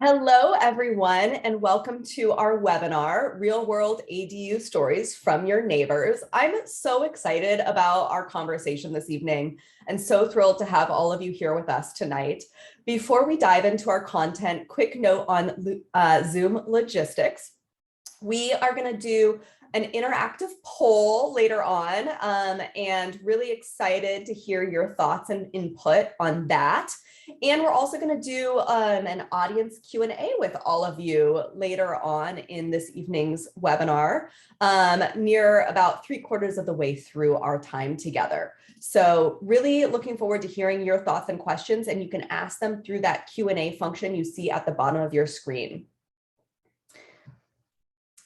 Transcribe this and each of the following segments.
Hello, everyone, and welcome to our webinar, Real World ADU Stories from Your Neighbors. I'm so excited about our conversation this evening and so thrilled to have all of you here with us tonight. Before we dive into our content, quick note on Zoom logistics. We are going to do an interactive poll later on, and really excited to hear your thoughts and input on that. And we're also going to do an audience Q&A with all of you later on in this evening's webinar, near about 3/4 of the way through our time together. So really looking forward to hearing your thoughts and questions, and you can ask them through that Q&A function you see at the bottom of your screen.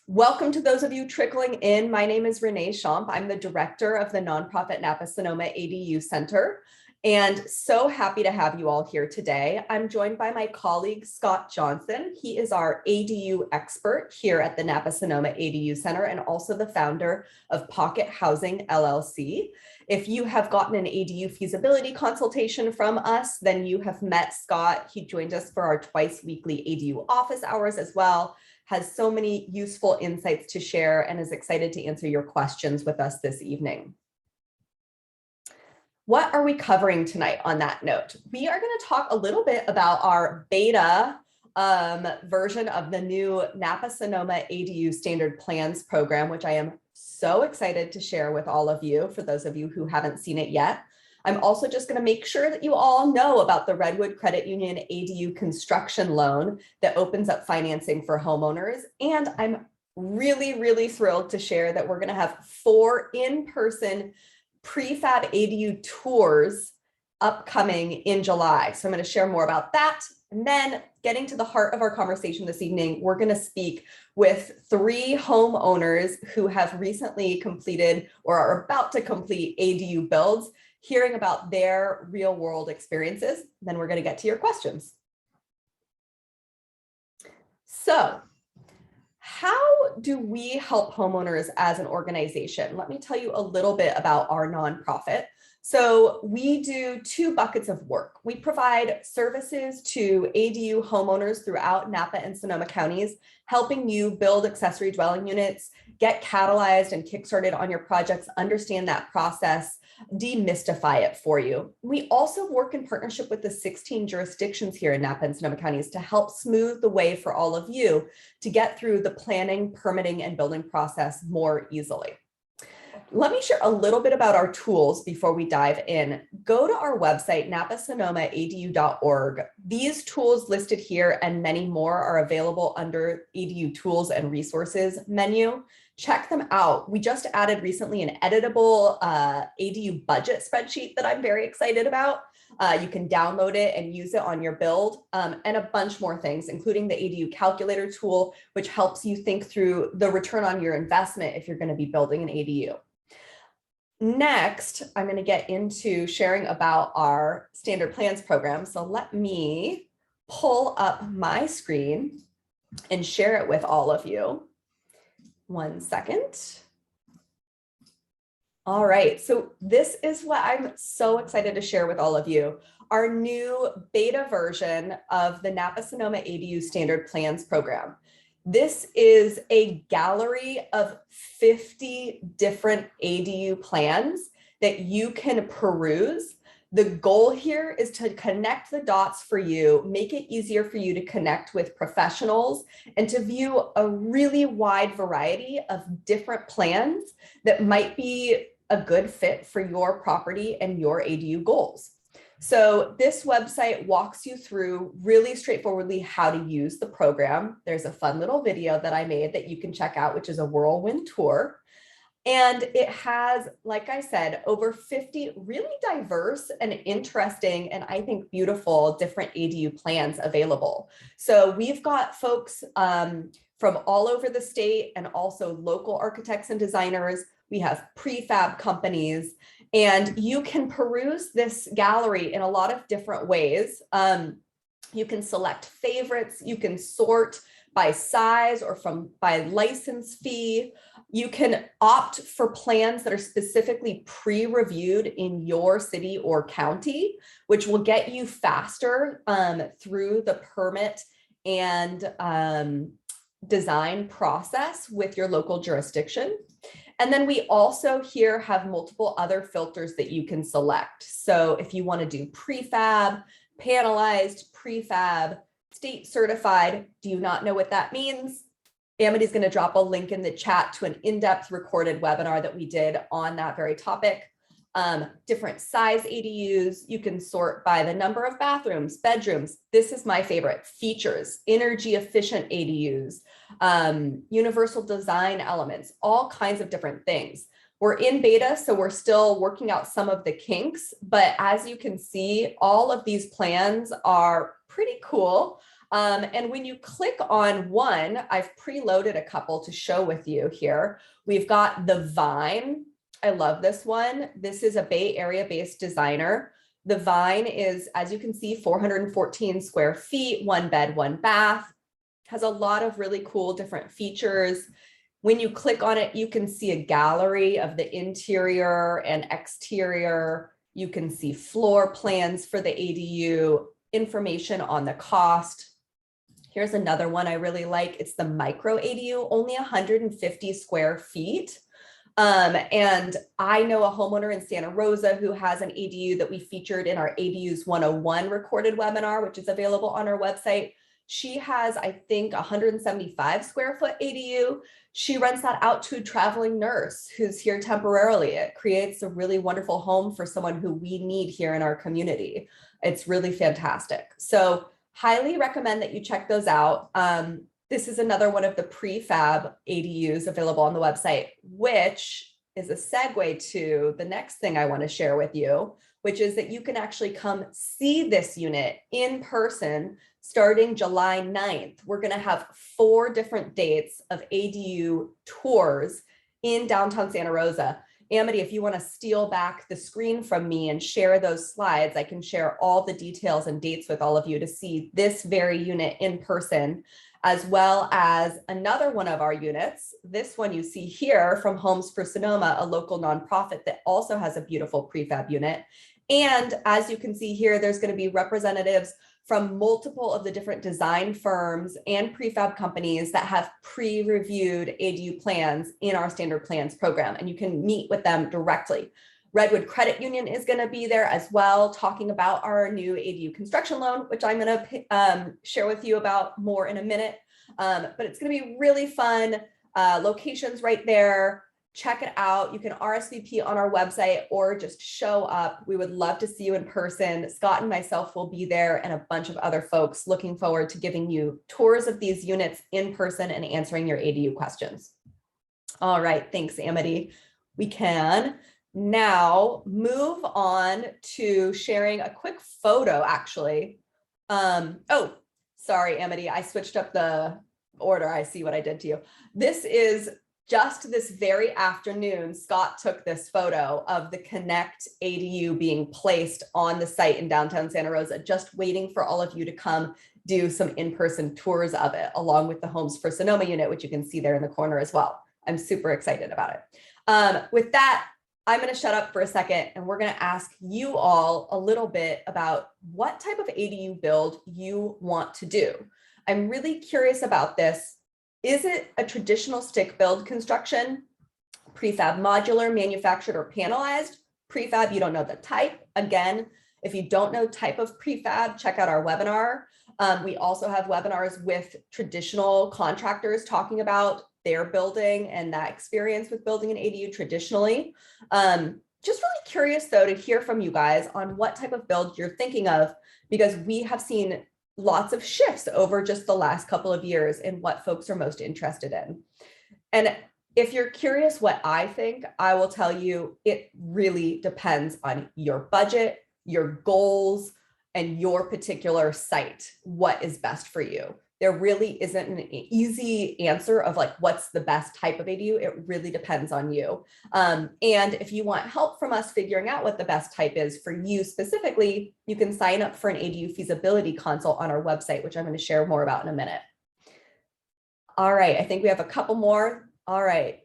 Welcome to those of you trickling in. My name is Renee Schomp. I'm the director of the nonprofit Napa Sonoma ADU Center, and so happy to have you all here today. I'm joined by my colleague, Scott Johnson. He is our ADU expert here at the Napa Sonoma ADU Center and also the founder of Pocket Housing, LLC. If you have gotten an ADU feasibility consultation from us, then you have met Scott. He joined us for our twice weekly ADU office hours as well, has so many useful insights to share, and is excited to answer your questions with us this evening. What are we covering tonight on that note? We are going to talk a little bit about our beta version of the new Napa Sonoma ADU Standard Plans program, which I am so excited to share with all of you, for those of you who haven't seen it yet. I'm also just going to make sure that you all know about the Redwood Credit Union ADU construction loan that opens up financing for homeowners. And I'm really, really thrilled to share that we're going to have 4 in-person prefab ADU tours upcoming in July. So I'm going to share more about that. And then getting to the heart of our conversation this evening, we're going to speak with 3 homeowners who have recently completed or are about to complete ADU builds, hearing about their real world experiences. Then we're going to get to your questions. So how do we help homeowners as an organization? Let me tell you a little bit about our nonprofit. So we do 2 buckets of work. We provide services to ADU homeowners throughout Napa and Sonoma counties, helping you build accessory dwelling units, get catalyzed and kickstarted on your projects, understand that process, demystify it for you. We also work in partnership with the 16 jurisdictions here in Napa and Sonoma counties to help smooth the way for all of you to get through the planning, permitting, and building process more easily. Let me share a little bit about our tools before we dive in. Go to our website, napasonomaadu.org. These tools listed here and many more are available under ADU Tools and Resources menu. Check them out. We just added recently an editable ADU budget spreadsheet that I'm very excited about. You can download it and use it on your build, and a bunch more things, including the ADU calculator tool, which helps you think through the return on your investment if you're going to be building an ADU. Next, I'm going to get into sharing about our standard plans program. So let me pull up my screen and share it with all of you. 1 second. All right, so this is what I'm so excited to share with all of you. Our new beta version of the Napa Sonoma ADU Standard Plans program. This is a gallery of 50 different ADU plans that you can peruse The goal here is to connect the dots for you, make it easier for you to connect with professionals and to view a really wide variety of different plans that might be a good fit for your property and your ADU goals. So this website walks you through really straightforwardly how to use the program. There's a fun little video that I made that you can check out, which is a whirlwind tour. And it has, like I said, over 50 really diverse and interesting, and I think beautiful different ADU plans available. So we've got folks from all over the state and also local architects and designers. We have prefab companies, and you can peruse this gallery in a lot of different ways. You can select favorites, you can sort by size or by license fee. You can opt for plans that are specifically pre-reviewed in your city or county, which will get you faster through the permit and design process with your local jurisdiction. And then we also here have multiple other filters that you can select. So if you want to do prefab, panelized, prefab, state certified, do you not know what that means? Amity's going to drop a link in the chat to an in-depth recorded webinar that we did on that very topic. Different size ADUs, you can sort by the number of bathrooms, bedrooms. This is my favorite, features, energy efficient ADUs, universal design elements, all kinds of different things. We're in beta, so we're still working out some of the kinks, but as you can see, all of these plans are pretty cool. And when you click on one, I've preloaded a couple to show with you here. We've got the Vine. I love this one. This is a Bay Area based designer. The Vine is, as you can see, 414 square feet, 1 bed, 1 bath, has a lot of really cool different features. When you click on it, you can see a gallery of the interior and exterior. You can see floor plans for the ADU, information on the cost. Here's another one I really like. It's the micro ADU, only 150 square feet. And I know a homeowner in Santa Rosa who has an ADU that we featured in our ADUs 101 recorded webinar, which is available on our website. She has, I think, 175 square foot ADU. She rents that out to a traveling nurse who's here temporarily. It creates a really wonderful home for someone who we need here in our community. It's really fantastic. So highly recommend that you check those out. This is another one of the prefab ADUs available on the website, which is a segue to the next thing I want to share with you, which is that you can actually come see this unit in person starting July 9th. We're going to have 4 different dates of ADU tours in downtown Santa Rosa. Amity, if you want to steal back the screen from me and share those slides, I can share all the details and dates with all of you to see this very unit in person, as well as another one of our units. This one you see here from Homes for Sonoma, a local nonprofit that also has a beautiful prefab unit. And as you can see here, there's going to be representatives from multiple of the different design firms and prefab companies that have pre-reviewed ADU plans in our standard plans program, and you can meet with them directly. Redwood Credit Union is going to be there as well, talking about our new ADU construction loan, which I'm going to share with you about more in a minute. But it's going to be really fun. Locations right there. Check it out. You can RSVP on our website or just show up. We would love to see you in person. Scott and myself will be there, and a bunch of other folks. Looking forward to giving you tours of these units in person and answering your ADU questions. All right, thanks, Amity. We can now move on to sharing a quick photo, actually. Oh, sorry, Amity, I switched up the order. I see what I did to you. This is just this very afternoon, Scott took this photo of the Connect ADU being placed on the site in downtown Santa Rosa, just waiting for all of you to come do some in-person tours of it, along with the Homes for Sonoma unit, which you can see there in the corner as well. I'm super excited about it. With that, I'm going to shut up for a second, and we're going to ask you all a little bit about what type of ADU build you want to do. I'm really curious about this. Is it a traditional stick build construction, prefab modular, manufactured or panelized? Prefab, you don't know the type. Again, If you don't know type of prefab, check out our webinar. We also have webinars with traditional contractors talking about their building and that experience with building an ADU traditionally. Just really curious though to hear from you guys on what type of build you're thinking of, because we have seen lots of shifts over just the last couple of years in what folks are most interested in. And if you're curious what I think, I will tell you it really depends on your budget, your goals, and your particular site, what is best for you. There really isn't an easy answer of like, what's the best type of ADU? It really depends on you. And if you want help from us figuring out what the best type is for you specifically, you can sign up for an ADU feasibility consult on our website, which I'm going to share more about in a minute. All right, I think we have a couple more. All right.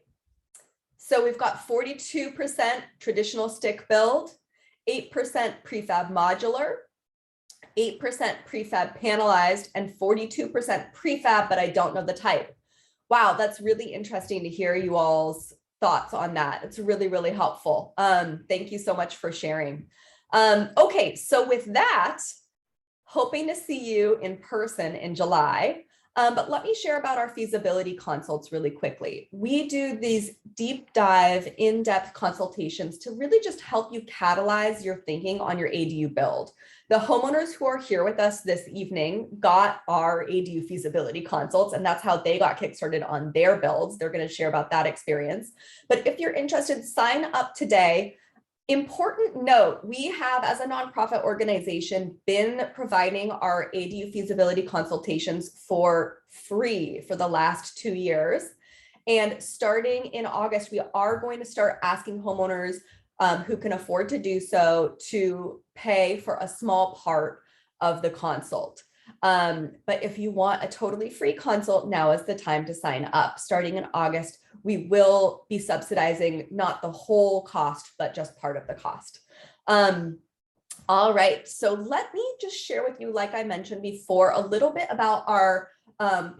So we've got 42% traditional stick build, 8% prefab modular, 8% prefab panelized, and 42% prefab, but I don't know the type. Wow, that's really interesting to hear you all's thoughts on that. It's really, really helpful. Thank you so much for sharing. Okay, so with that, hoping to see you in person in July. But let me share about our feasibility consults really quickly. We do these deep dive, in-depth consultations to really just help you catalyze your thinking on your ADU build. The homeowners who are here with us this evening got our ADU feasibility consults, and that's how they got kickstarted on their builds. They're going to share about that experience. But if you're interested, sign up today. Important note, we have, as a nonprofit organization, been providing our ADU feasibility consultations for free for the last 2 years. And starting in August, we are going to start asking homeowners who can afford to do so to pay for a small part of the consult. But if you want a totally free consult, now is the time to sign up. Starting in August, we will be subsidizing not the whole cost, but just part of the cost. All right, so let me just share with you, like I mentioned before, a little bit about our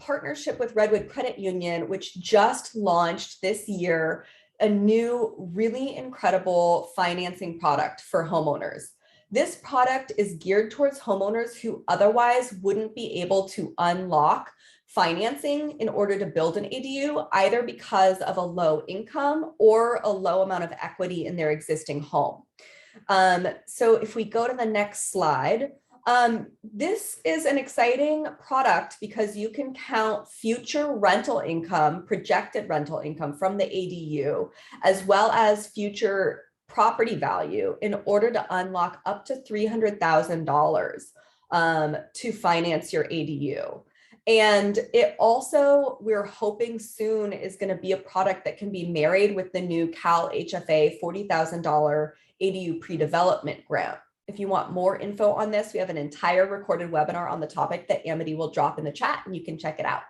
partnership with Redwood Credit Union, which just launched this year a new, really incredible financing product for homeowners. This product is geared towards homeowners who otherwise wouldn't be able to unlock financing in order to build an ADU, either because of a low income or a low amount of equity in their existing home. So if we go to the next slide, this is an exciting product because you can count future rental income, projected rental income from the ADU, as well as future property value in order to unlock up to $300,000 to finance your ADU. And it also, we're hoping soon, is going to be a product that can be married with the new CalHFA $40,000 ADU pre-development grant. If you want more info on this, we have an entire recorded webinar on the topic that Amity will drop in the chat, and you can check it out.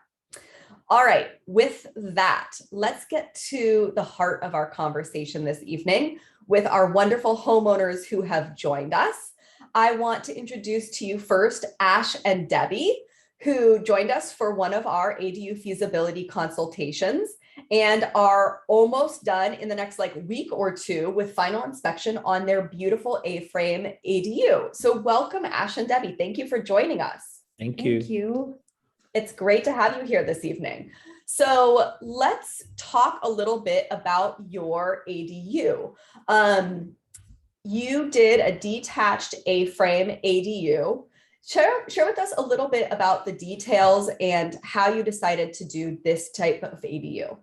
All right, with that, let's get to the heart of our conversation this evening with our wonderful homeowners who have joined us. I want to introduce to you first Ash and Debbie, who joined us for one of our ADU feasibility consultations and are almost done in the next week or two with final inspection on their beautiful A-frame ADU. So welcome, Ash and Debbie. Thank you for joining us. Thank you. Thank you. It's great to have you here this evening. So let's talk a little bit about your ADU. You did a detached A-frame ADU. Share with us a little bit about the details and how you decided to do this type of ADU.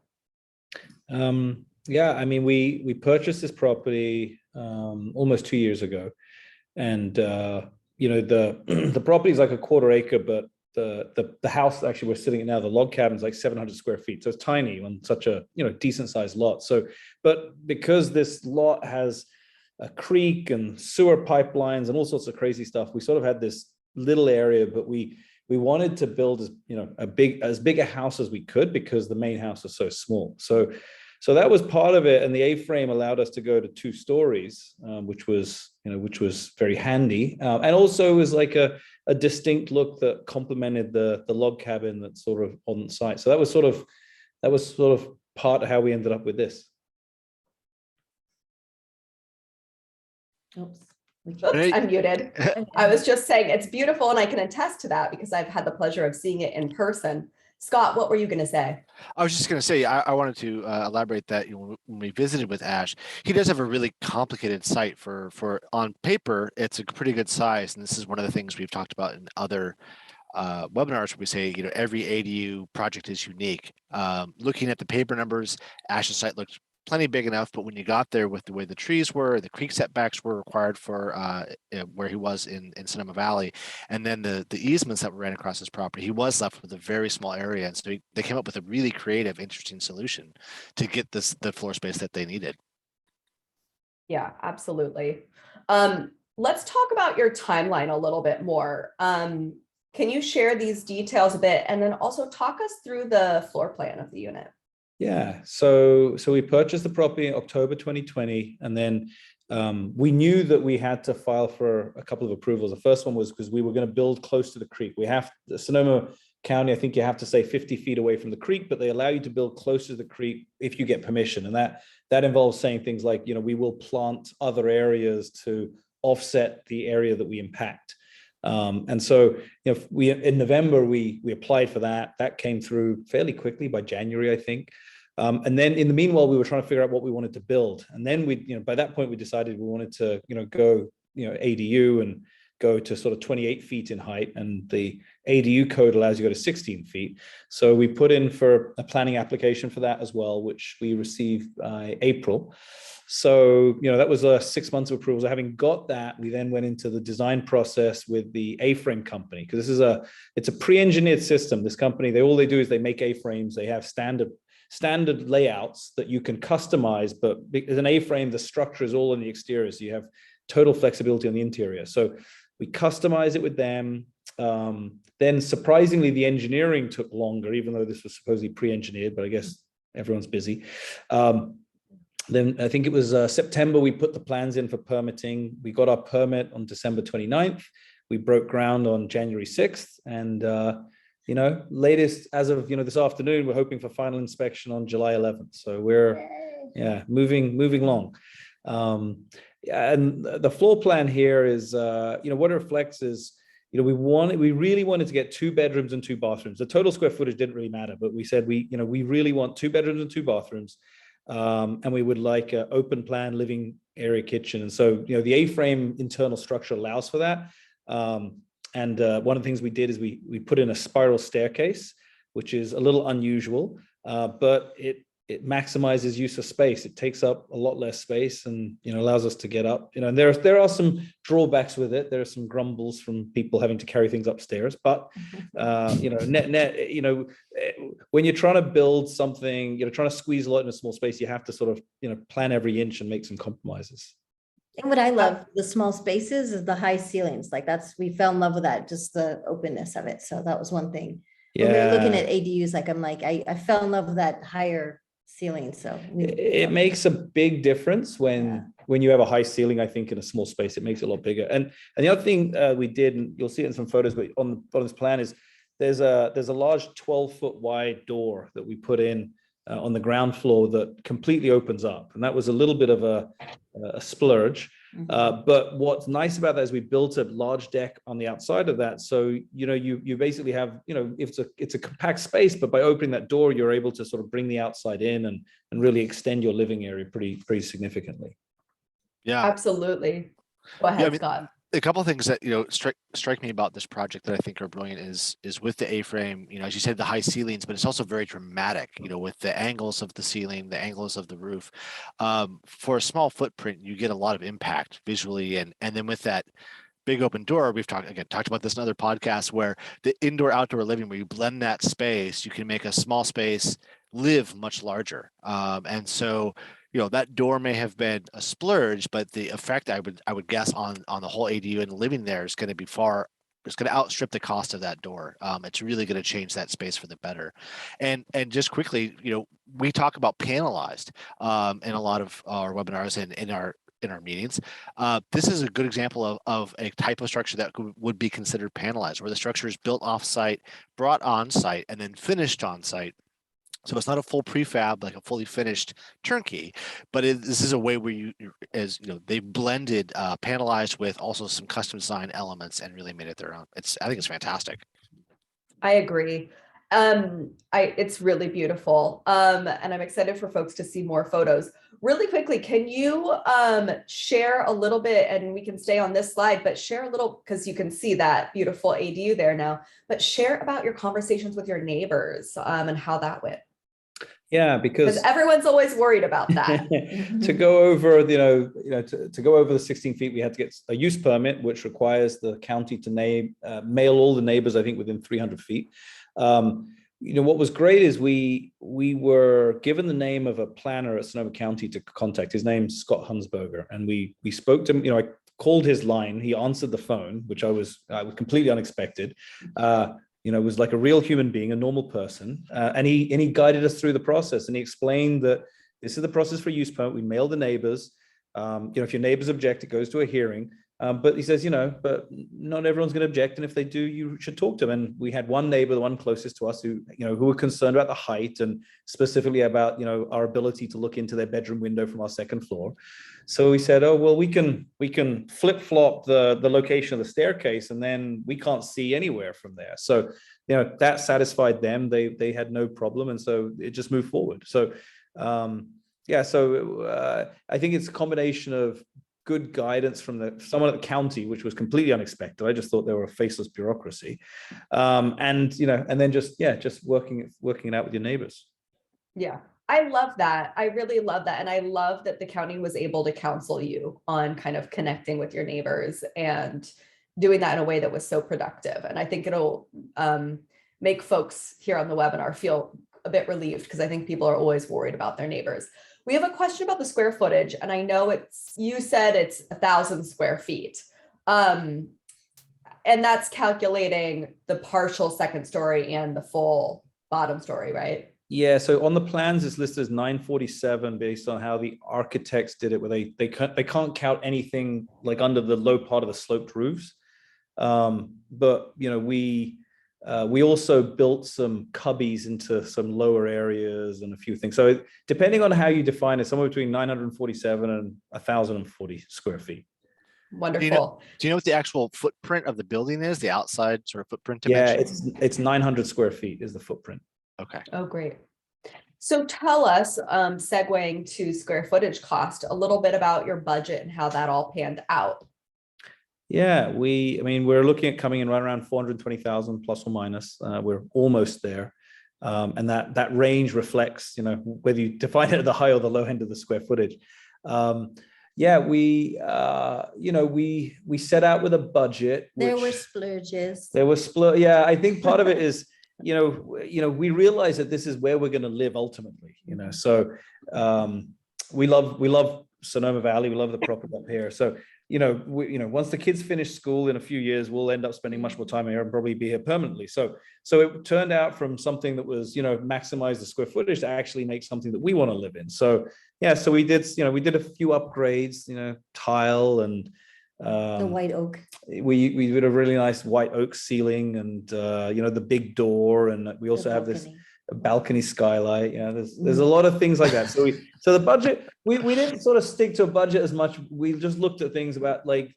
Yeah, I mean, we purchased this property almost 2 years ago, and you know, the property is like a 1/4 acre, but the house actually we're sitting in now, the log cabin, is like 700 square feet, so it's tiny on such a decent sized lot. So, but because this lot has a creek and sewer pipelines and all sorts of crazy stuff, we sort of had this little area, but we wanted to build as big a house as we could because the main house is so small. So that was part of it, and the A-frame allowed us to go to 2 stories, which was very handy, and also was like a distinct look that complemented the log cabin that's sort of on site. So that was sort of part of how we ended up with this. Oops, Oops, I'm muted. I was just saying it's beautiful, and I can attest to that because I've had the pleasure of seeing it in person. Scott, what were you going to say? I was just going to say, I wanted to elaborate that when we visited with Ash, he does have a really complicated site for on paper, it's a pretty good size. And this is one of the things we've talked about in other webinars where we say, every ADU project is unique. Looking at the paper numbers, Ash's site looked plenty big enough, but when you got there with the way the trees were, the creek setbacks were required for where he was in Sonoma Valley, and then the easements that ran across his property, he was left with a very small area. And so they came up with a really creative, interesting solution to get the floor space that they needed. Yeah, absolutely. Let's talk about your timeline a little bit more. Can you share these details a bit and then also talk us through the floor plan of the unit? Yeah, so we purchased the property in October 2020, and then we knew that we had to file for a couple of approvals. The first one was because we were going to build close to the creek. Sonoma County, I think you have to say 50 feet away from the creek, but they allow you to build close to the creek if you get permission. And that involves saying things like, we will plant other areas to offset the area that we impact. And so, in November, we applied for that. That came through fairly quickly by January, I think. And then in the meanwhile, we were trying to figure out what we wanted to build. And then by that point, we decided we wanted to, go, ADU and go to sort of 28 feet in height. And the ADU code allows you to go to 16 feet. So we put in for a planning application for that as well, which we received by April. So, that was 6 months of approvals. Having got that, we then went into the design process with the A-frame company, because it's a pre-engineered system. This company, all they do is they make A-frames. They have standard layouts that you can customize, but as an A-frame, the structure is all on the exterior. So you have total flexibility on the interior. So we customize it with them. Then surprisingly, the engineering took longer, even though this was supposedly pre-engineered, but I guess everyone's busy. Then I think it was September, we put the plans in for permitting. We got our permit on December 29th. We broke ground on January 6th. And, latest as of, this afternoon, we're hoping for final inspection on July 11th. So we're, moving along. And the floor plan here is, what it reflects is, we really wanted to get 2 bedrooms and 2 bathrooms. The total square footage didn't really matter, but we said we really want 2 bedrooms and 2 bathrooms. And we would like an open plan living area kitchen. And so, the A-frame internal structure allows for that. And one of the things we did is we put in a spiral staircase, which is a little unusual, but it maximizes use of space. It takes up a lot less space and, allows us to get up, and there are some drawbacks with it. There are some grumbles from people having to carry things upstairs, but, net, when you're trying to build something, trying to squeeze a lot in a small space, you have to sort of, plan every inch and make some compromises. And what I love the small spaces is the high ceilings. Like we fell in love with that, just the openness of it. So that was one thing. Yeah. When we were looking at ADUs, I fell in love with that higher ceiling. So it makes a big difference when you have a high ceiling. I think in a small space, it makes it a lot bigger. And the other thing we did, and you'll see it in some photos, but on this plan is there's a large 12-foot wide door that we put in on the ground floor that completely opens up. And that was a little bit of a splurge. But what's nice about that is we built a large deck on the outside of that. So, you basically have, it's a compact space, but by opening that door, you're able to sort of bring the outside in and really extend your living area pretty significantly. Yeah, Absolutely. Go ahead, Scott. A couple of things that strike me about this project that I think are brilliant is with the A-frame, as you said, the high ceilings, but it's also very dramatic, with the angles of the ceiling, the angles of the roof. For a small footprint, you get a lot of impact visually, and then with that big open door, we've talked about this in other podcasts, where the indoor outdoor living, where you blend that space, you can make a small space live much larger. And so that door may have been a splurge, but the effect I would guess on the whole ADU and living there is going to be it's going to outstrip the cost of that door. It's really going to change that space for the better. And just quickly, we talk about panelized in a lot of our webinars and in our meetings. This is a good example of a type of structure that would be considered panelized, where the structure is built off-site, brought on-site, and then finished on-site. So it's not a full prefab, like a fully finished turnkey, but this is a way where as you know, they blended panelized with also some custom design elements and really made it their own. I think it's fantastic. I agree. It's really beautiful. And I'm excited for folks to see more photos. Really quickly, can you share a little bit, and we can stay on this slide, but share a little, because you can see that beautiful ADU there now, but share about your conversations with your neighbors and how that went. Yeah, because everyone's always worried about that. to go over, to go over the 16 feet, we had to get a use permit, which requires the county to mail all the neighbors, I think, within 300 feet. What was great is we were given the name of a planner at Sonoma County to contact. His name's Scott Hunsberger, and we spoke to him. I called his line. He answered the phone, which I was completely unexpected. Was like a real human being, a normal person, and he guided us through the process. And he explained that this is the process for use permit. We mail the neighbors. If your neighbors object, it goes to a hearing. But he says, but not everyone's going to object, and if they do, you should talk to them. And we had one neighbor, the one closest to us, who were concerned about the height and specifically about our ability to look into their bedroom window from our second floor. So we said, oh well, we can flip flop the location of the staircase, and then we can't see anywhere from there. So that satisfied them. They had no problem, and so it just moved forward. So I think it's a combination of good guidance from someone at the county, which was completely unexpected. I just thought they were a faceless bureaucracy, and then just working it out with your neighbors. Yeah, I love that. I really love that, and I love that the county was able to counsel you on kind of connecting with your neighbors and doing that in a way that was so productive. And I think it'll make folks here on the webinar feel a bit relieved, because I think people are always worried about their neighbors. We have a question about the square footage, and I know you said it's 1,000 square feet. And that's calculating the partial second story and the full bottom story, right? Yeah, so on the plans, it's listed as 947 based on how the architects did it, where they can't count anything like under the low part of the sloped roofs. But we also built some cubbies into some lower areas and a few things. So depending on how you define it, somewhere between 947 and 1,040 square feet. Wonderful. Do you know what the actual footprint of the building is? The outside sort of footprint dimension? Yeah, it's 900 square feet is the footprint. Okay. Oh, great. So tell us, segueing to square footage cost, a little bit about your budget and how that all panned out. Yeah, we're looking at coming in right around 420,000 plus or minus. We're almost there. And that range reflects, whether you define it at the high or the low end of the square footage. We set out with a budget. There were splurges. Yeah, I think part of it is, we realize that this is where we're going to live ultimately, so we love Sonoma Valley. We love the property up here. So, once the kids finish school in a few years, we'll end up spending much more time here and probably be here permanently. So it turned out from something that was, maximize the square footage to actually make something that we want to live in. So, so we did a few upgrades, tile and The white oak. We did a really nice white oak ceiling and, the big door. And we also have this balcony skylight. There's a lot of things like that. So the budget, we didn't sort of stick to a budget as much. We just looked at things about like,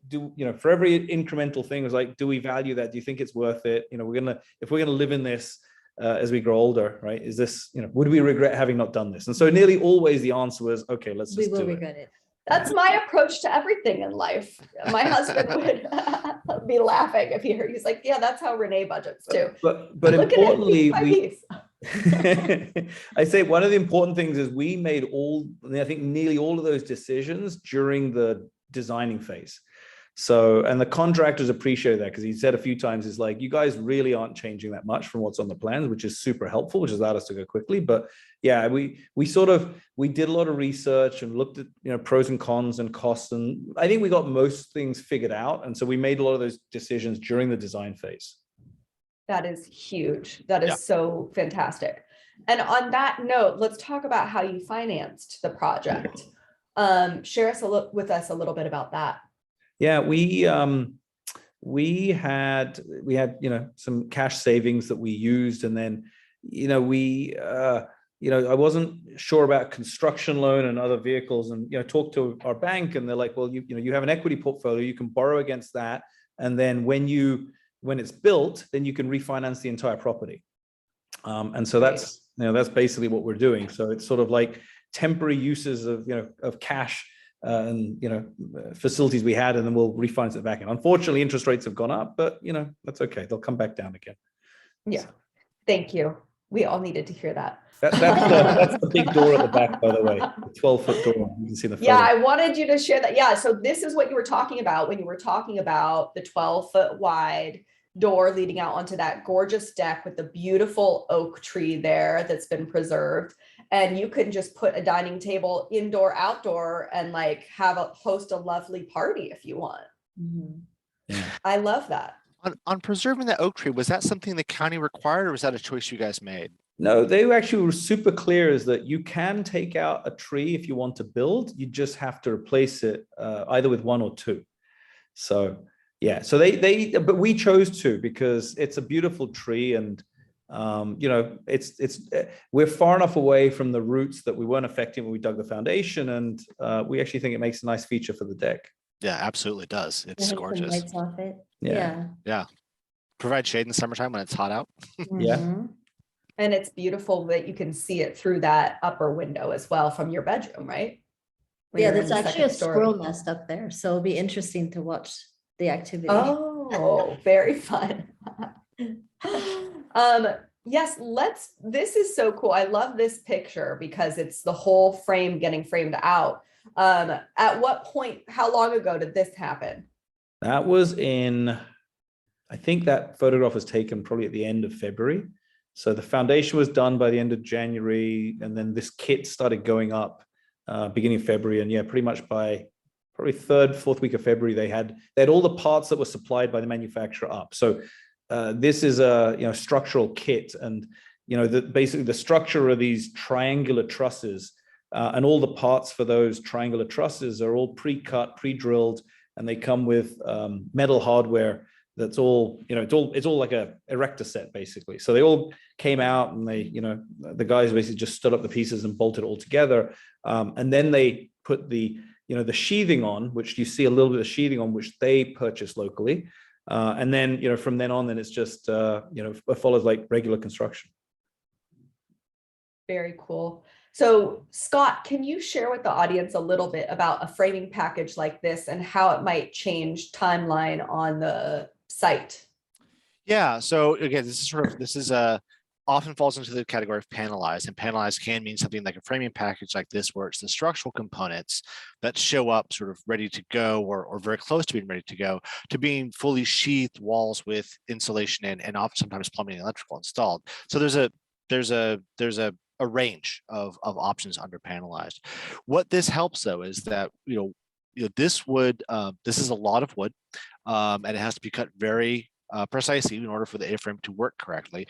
for every incremental thing, it was like, do we value that? Do you think it's worth it? If we're gonna live in this as we grow older, right? Is this, would we regret having not done this? And so nearly always the answer was, okay, let's just do it. We will regret it. That's my approach to everything in life. My husband would be laughing if he heard. He's like, yeah, that's how Renee budgets too. But importantly, I say one of the important things is we made nearly all of those decisions during the designing phase. So, and the contractors appreciate that because he said a few times, is like, you guys really aren't changing that much from what's on the plans, which is super helpful, which has allowed us to go quickly. But yeah, we did a lot of research and looked at, pros and cons and costs. And I think we got most things figured out. And so we made a lot of those decisions during the design phase. That is huge. That is so fantastic. And on that note, let's talk about how you financed the project. Share with us a little bit about that. Yeah, we had some cash savings that we used, and then we I wasn't sure about construction loan and other vehicles, and talked to our bank, and they're like, well, you have an equity portfolio, you can borrow against that, and then when it's built, then you can refinance the entire property. And so that's basically what we're doing. So it's sort of like temporary uses of cash and facilities we had, and then we'll refinance it back in. Unfortunately, interest rates have gone up, but that's okay. They'll come back down again. Yeah. Thank you. We all needed to hear that. That's the big door at the back, by the way, the 12-foot door. You can see the photo. Yeah, I wanted you to share that. Yeah, so this is what you were talking about when you were talking about the 12-foot wide door leading out onto that gorgeous deck with the beautiful oak tree there that's been preserved. And you can just put a dining table indoor, outdoor, and like host a lovely party if you want. Mhm. Yeah. I love that. On preserving that oak tree, was that something the county required, or was that a choice you guys made? No, they actually were super clear, is that you can take out a tree if you want to build. You just have to replace it either with one or two. So yeah, so but we chose to, because it's a beautiful tree, and we're far enough away from the roots that we weren't affecting when we dug the foundation, and we actually think it makes a nice feature for the deck. Yeah, absolutely does. It's Take some gorgeous. lights off it. Yeah. Yeah. Provide shade in the summertime when it's hot out. Yeah. Mhm. And it's beautiful that you can see it through that upper window as well from your bedroom, right? When Yeah, you're in there's the actually a second story. squirrel nest up there, so it'll be interesting to watch the activity. Oh, very fun. Yes, this is so cool. I love this picture because it's the whole frame getting framed out. At what point, how long ago did this happen? That was I think that photograph was taken probably at the end of February. So the foundation was done by the end of January, and then this kit started going up beginning of February. And yeah, pretty much by probably third, fourth week of February, they had all the parts that were supplied by the manufacturer up. So this is a structural kit, and basically the structure of these triangular trusses, and all the parts for those triangular trusses are all pre-cut, pre-drilled, and they come with metal hardware. That's all, it's all like a erector set, basically. So they all came out, and the guys basically just stood up the pieces and bolted it all together. And then they put the sheathing on, which you see a little bit of sheathing on, which they purchased locally. And then, from then on, then it's just, it follows like regular construction. Very cool. So Scott, can you share with the audience a little bit about a framing package like this and how it might change timeline on the site? Yeah. So again, this is often falls into the category of panelized, and panelized can mean something like a framing package like this, where it's the structural components that show up sort of ready to go, or very close to being ready to go, to being fully sheathed walls with insulation and often sometimes plumbing and electrical installed. So there's a range of options under panelized. What this helps though is that this is a lot of wood, and it has to be cut very precisely in order for the A-frame to work correctly.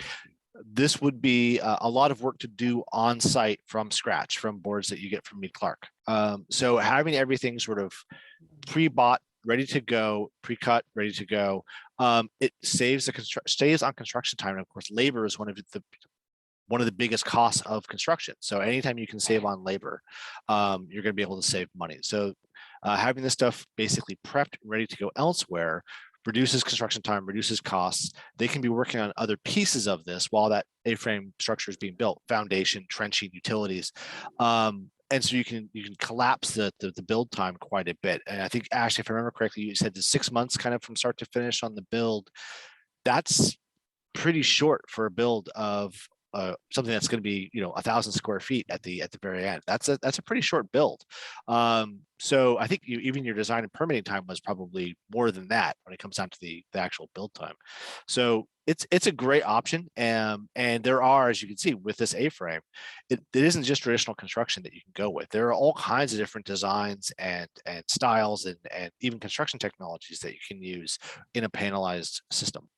This would be a lot of work to do on site from scratch, from boards that you get from Mead Clark. So having everything sort of pre-bought, ready to go, pre-cut, ready to go, it saves on construction time. And of course, labor is one of the biggest costs of construction. So anytime you can save on labor, you're going to be able to save money. So having this stuff basically prepped, ready to go elsewhere, reduces construction time, reduces costs. They can be working on other pieces of this while that A-frame structure is being built: foundation, trenching, utilities. And so you can collapse the build time quite a bit. And I think, Ashley, if I remember correctly, you said the 6 months kind of from start to finish on the build. That's pretty short for a build of something that's going to be 1,000 square feet at the very end. That's a pretty short build. So I think even your design and permitting time was probably more than that when it comes down to the actual build time. So it's a great option, and there are, as you can see with this A-frame, it isn't just traditional construction that you can go with. There are all kinds of different designs and styles and even construction technologies that you can use in a panelized system.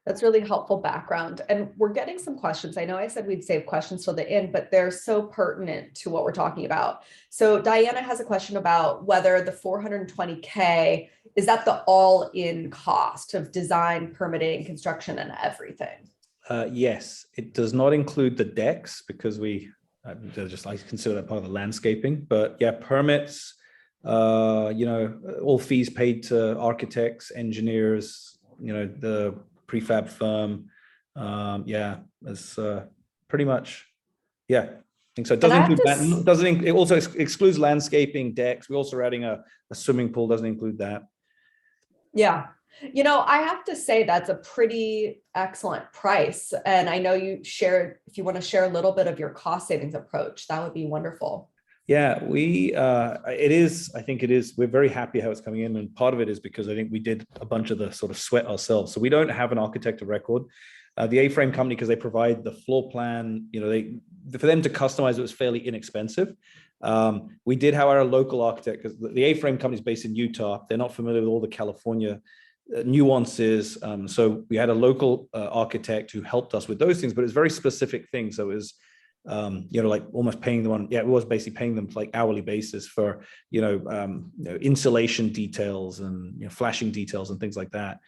That's really helpful background. And we're getting some questions. I know I said we'd save questions till the end, but they're so pertinent to what we're talking about. So Diana has a question about whether the $420K, is that the all-in cost of design, permitting, construction, and everything? Yes, it does not include the decks because I consider that part of the landscaping. But yeah, permits, all fees paid to architects, engineers, the prefab firm. Yeah, it's pretty much, yeah. I think so. It doesn't include that. It also excludes landscaping, decks. We're also adding a swimming pool. Doesn't include that. Yeah. I have to say that's a pretty excellent price. And I know if you want to share a little bit of your cost savings approach, that would be wonderful. Yeah, I think it is. We're very happy how it's coming in. And part of it is because I think we did a bunch of the sort of sweat ourselves. So we don't have an architect of record. The A-frame company, because they provide the floor plan, for them to customize it was fairly inexpensive. We did have our local architect, because the A-frame company is based in Utah. They're not familiar with all the California nuances. So we had a local architect who helped us with those things, but it's very specific things. So it was, like almost paying them on, it was basically paying them like hourly basis for, insulation details and flashing details and things like that.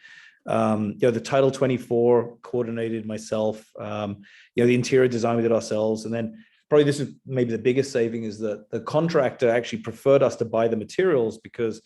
The Title 24 coordinated myself, the interior design we did ourselves. And then probably this is maybe the biggest saving is that the contractor actually preferred us to buy the materials because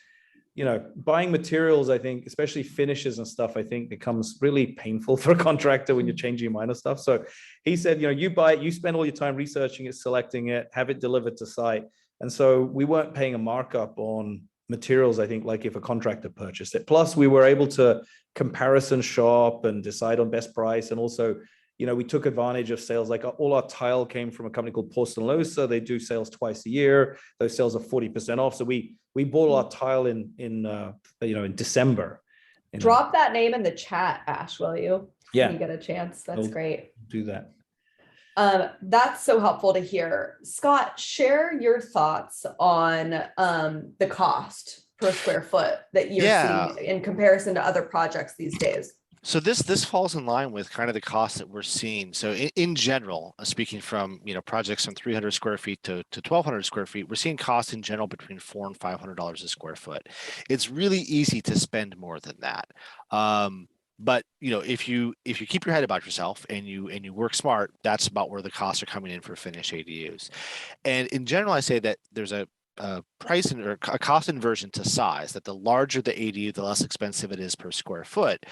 buying materials, I think, especially finishes and stuff, I think becomes really painful for a contractor when you're changing your minor stuff. So he said, you buy it, you spend all your time researching it, selecting it, have it delivered to site. And so we weren't paying a markup on materials, I think, like if a contractor purchased it. Plus, we were able to comparison shop and decide on best price. And also, we took advantage of sales. Like all our tile came from a company called Porcelanosa. They do sales twice a year. Those sales are 40% off. So we bought our tile in December. Drop that name in the chat, Ash, will you? Yeah. When you get a chance. That's great. Do that. That's so helpful to hear. Scott, share your thoughts on the cost per square foot that you're seeing in comparison to other projects these days. So this falls in line with kind of the costs that we're seeing. So in general, speaking from projects from 300 square feet to 1,200 square feet, we're seeing costs in general between $400 and $500 a square foot. It's really easy to spend more than that. But if you keep your head about yourself and you work smart, that's about where the costs are coming in for finished ADUs. And in general, I say that there's a price or a cost inversion to size, that the larger the ADU, the less expensive it is per square foot,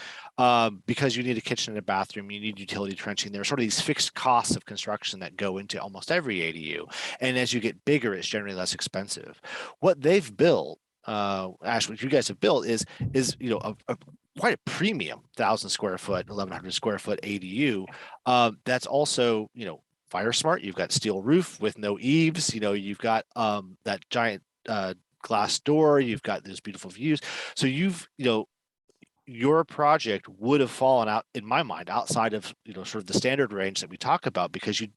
because you need a kitchen and a bathroom, you need utility trenching. There are sort of these fixed costs of construction that go into almost every ADU. And as you get bigger, it's generally less expensive. What they've built, Ash, what you guys have built is quite a premium 1,000 square foot, 1,100 square foot ADU. That's also, fire smart. You've got steel roof with no eaves. You've got that giant glass door. You've got those beautiful views. So your project would have fallen out, in my mind, outside of sort of the standard range that we talk about, because you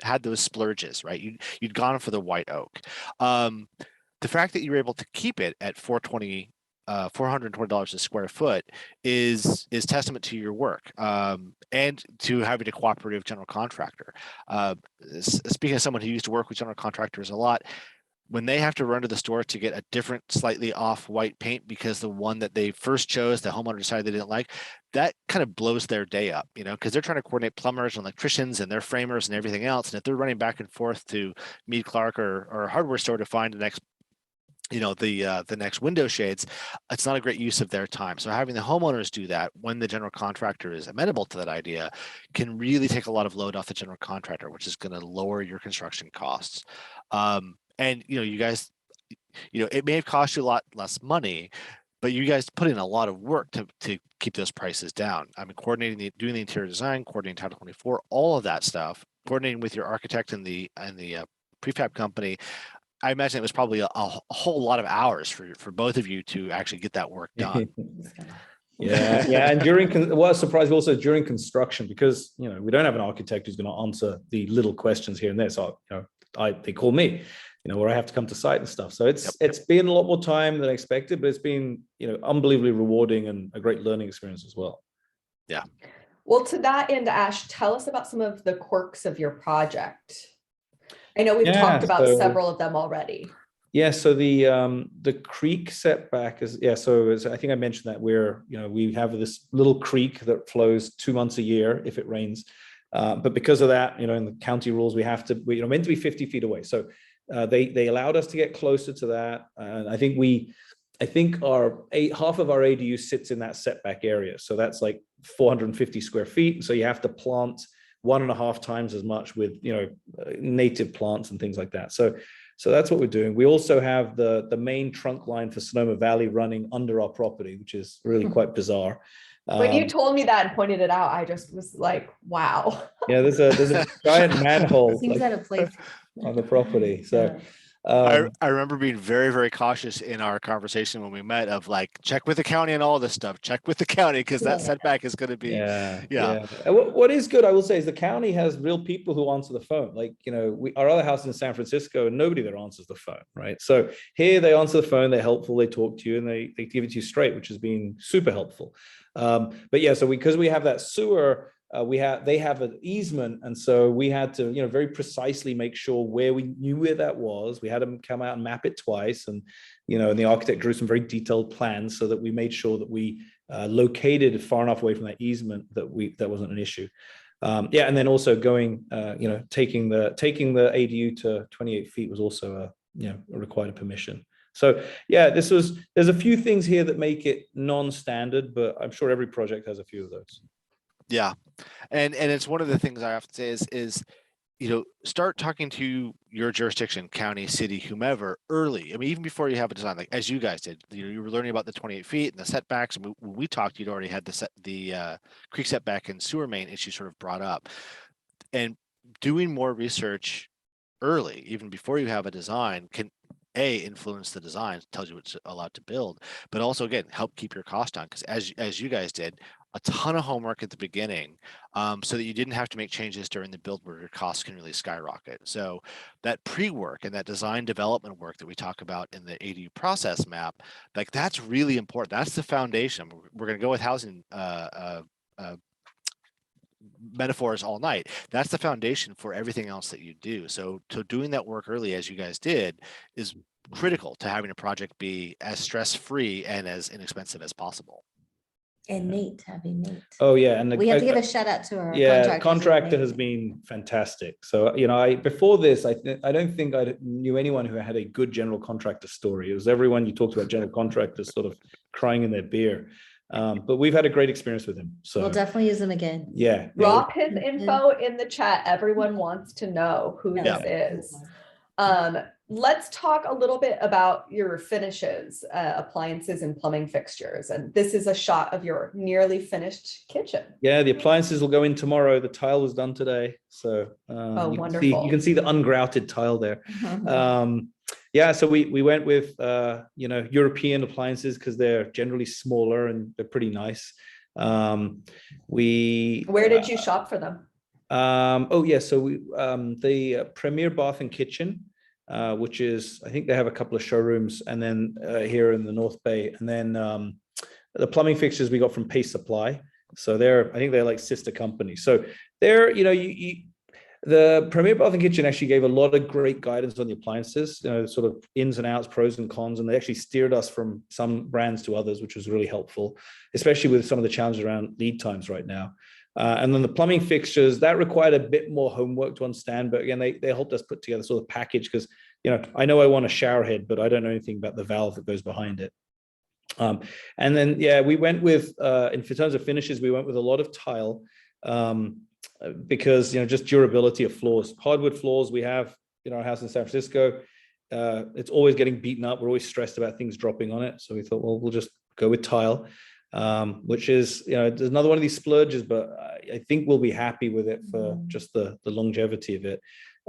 had those splurges, right? You'd gone for the white oak. The fact that you were able to keep it at $420 a square foot is testament to your work and to having a cooperative general contractor. Speaking of someone who used to work with general contractors a lot, when they have to run to the store to get a different, slightly off white paint because the one that they first chose, the homeowner decided they didn't like, that kind of blows their day up, because they're trying to coordinate plumbers and electricians and their framers and everything else. And if they're running back and forth to Mead Clark or a hardware store to find the next the next window shades, it's not a great use of their time. So having the homeowners do that when the general contractor is amenable to that idea can really take a lot of load off the general contractor, which is going to lower your construction costs. And you guys, it may have cost you a lot less money, but you guys put in a lot of work to keep those prices down. I mean, doing the interior design, coordinating Title 24, all of that stuff, coordinating with your architect and the prefab company. I imagine it was probably a whole lot of hours for both of you to actually get that work done. Yeah. And what was surprising also during construction, because, we don't have an architect who's going to answer the little questions here and there. So, they call me, where I have to come to site and stuff. So it's been a lot more time than I expected, but it's been, unbelievably rewarding and a great learning experience as well. Yeah. Well, to that end, Ash, tell us about some of the quirks of your project. I know we've talked about several of them already. Yeah, so the creek setback is, yeah, so I think I mentioned that we have this little creek that flows 2 months a year if it rains. But because of that, in the county rules, we're meant to be 50 feet away. So they allowed us to get closer to that. And I think half of our ADU sits in that setback area. So that's like 450 square feet. So you have to plant 1.5 times as much with, native plants and things like that. So that's what we're doing. We also have the main trunk line for Sonoma Valley running under our property, which is really quite bizarre. When you told me that and pointed it out, I just was like, wow. Yeah, there's a giant manhole Seems out of place. on the property. So I remember being very, very cautious in our conversation when we met of like, check with the county and all this stuff, check with the county, because that setback is going to be, yeah. And what is good, I will say, is the county has real people who answer the phone. Like, our other house in San Francisco, and nobody there answers the phone, right? So here they answer the phone, they're helpful, they talk to you, and they give it to you straight, which has been super helpful. But yeah, so because we have that sewer, they have an easement, and so we had to very precisely make sure we knew where that was. We had them come out and map it twice, and and the architect drew some very detailed plans so that we made sure that we located far enough away from that easement that wasn't an issue. And then also going taking the ADU to 28 feet was also required a permission. So yeah, there's a few things here that make it non-standard, but I'm sure every project has a few of those. Yeah. And it's one of the things I have to say is, start talking to your jurisdiction, county, city, whomever, early. I mean, even before you have a design, like as you guys did, you were learning about the 28 feet and the setbacks. And when we talked, you'd already had the creek setback and sewer main issue sort of brought up. And doing more research early, even before you have a design, can influence the design, tells you what's allowed to build, but also again help keep your cost down, because as you guys did a ton of homework at the beginning, so that you didn't have to make changes during the build where your costs can really skyrocket. So that pre-work and that design development work that we talk about in the ADU process map, like that's really important. That's the foundation. We're going to go with housing metaphors all night. That's the foundation for everything else that you do. So doing that work early, as you guys did, is critical to having a project be as stress-free and as inexpensive as possible. And Nate. Oh yeah, and we have to give a shout out to our contractor has been fantastic. So before this, I don't think I knew anyone who had a good general contractor story. It was everyone you talked about general contractors sort of crying in their beer. But we've had a great experience with him. So we'll definitely use him again. Yeah. Drop his info in the chat. Everyone wants to know who this is. Let's talk a little bit about your finishes, appliances and plumbing fixtures. And this is a shot of your nearly finished kitchen. Yeah, the appliances will go in tomorrow. The tile was done today. So wonderful. You can see the ungrouted tile there. Yeah, so we went with European appliances because they're generally smaller and they're pretty nice. Where did you shop for them? So the Premier Bath and Kitchen, which is, I think they have a couple of showrooms, and then here in the North Bay, and then the plumbing fixtures we got from Pace Supply. So I think they're like sister companies. So they're, the Premier Bath and Kitchen actually gave a lot of great guidance on the appliances, sort of ins and outs, pros and cons, and they actually steered us from some brands to others, which was really helpful, especially with some of the challenges around lead times right now. And then the plumbing fixtures, that required a bit more homework to understand, but again, they helped us put together sort of package, because I know I want a shower head, but I don't know anything about the valve that goes behind it. And then we went with in terms of finishes, we went with a lot of tile, because just durability of floors. Hardwood floors we have in our house in San Francisco, it's always getting beaten up. We're always stressed about things dropping on it, so we thought, well, we'll just go with tile, which is there's another one of these splurges, but I think we'll be happy with it for just the longevity of it.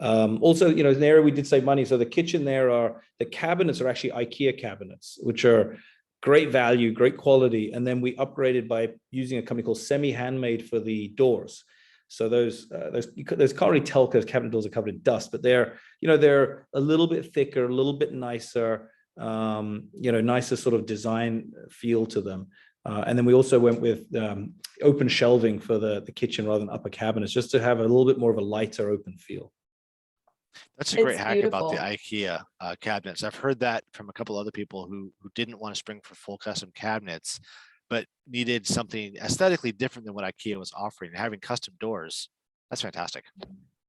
Also, in the area we did save money. So the kitchen the cabinets are actually IKEA cabinets, which are great value, great quality, and then we upgraded by using a company called Semi Handmade for the doors. So those can't really tell because cabinet doors are covered in dust, but they're a little bit thicker, a little bit nicer, nicer sort of design feel to them. And then we also went with open shelving for the kitchen rather than upper cabinets, just to have a little bit more of a lighter open feel. That's a great It's hack about the beautiful. IKEA cabinets. I've heard that from a couple other people who didn't want to spring for full custom cabinets, but needed something aesthetically different than what IKEA was offering. And having custom doors, that's fantastic.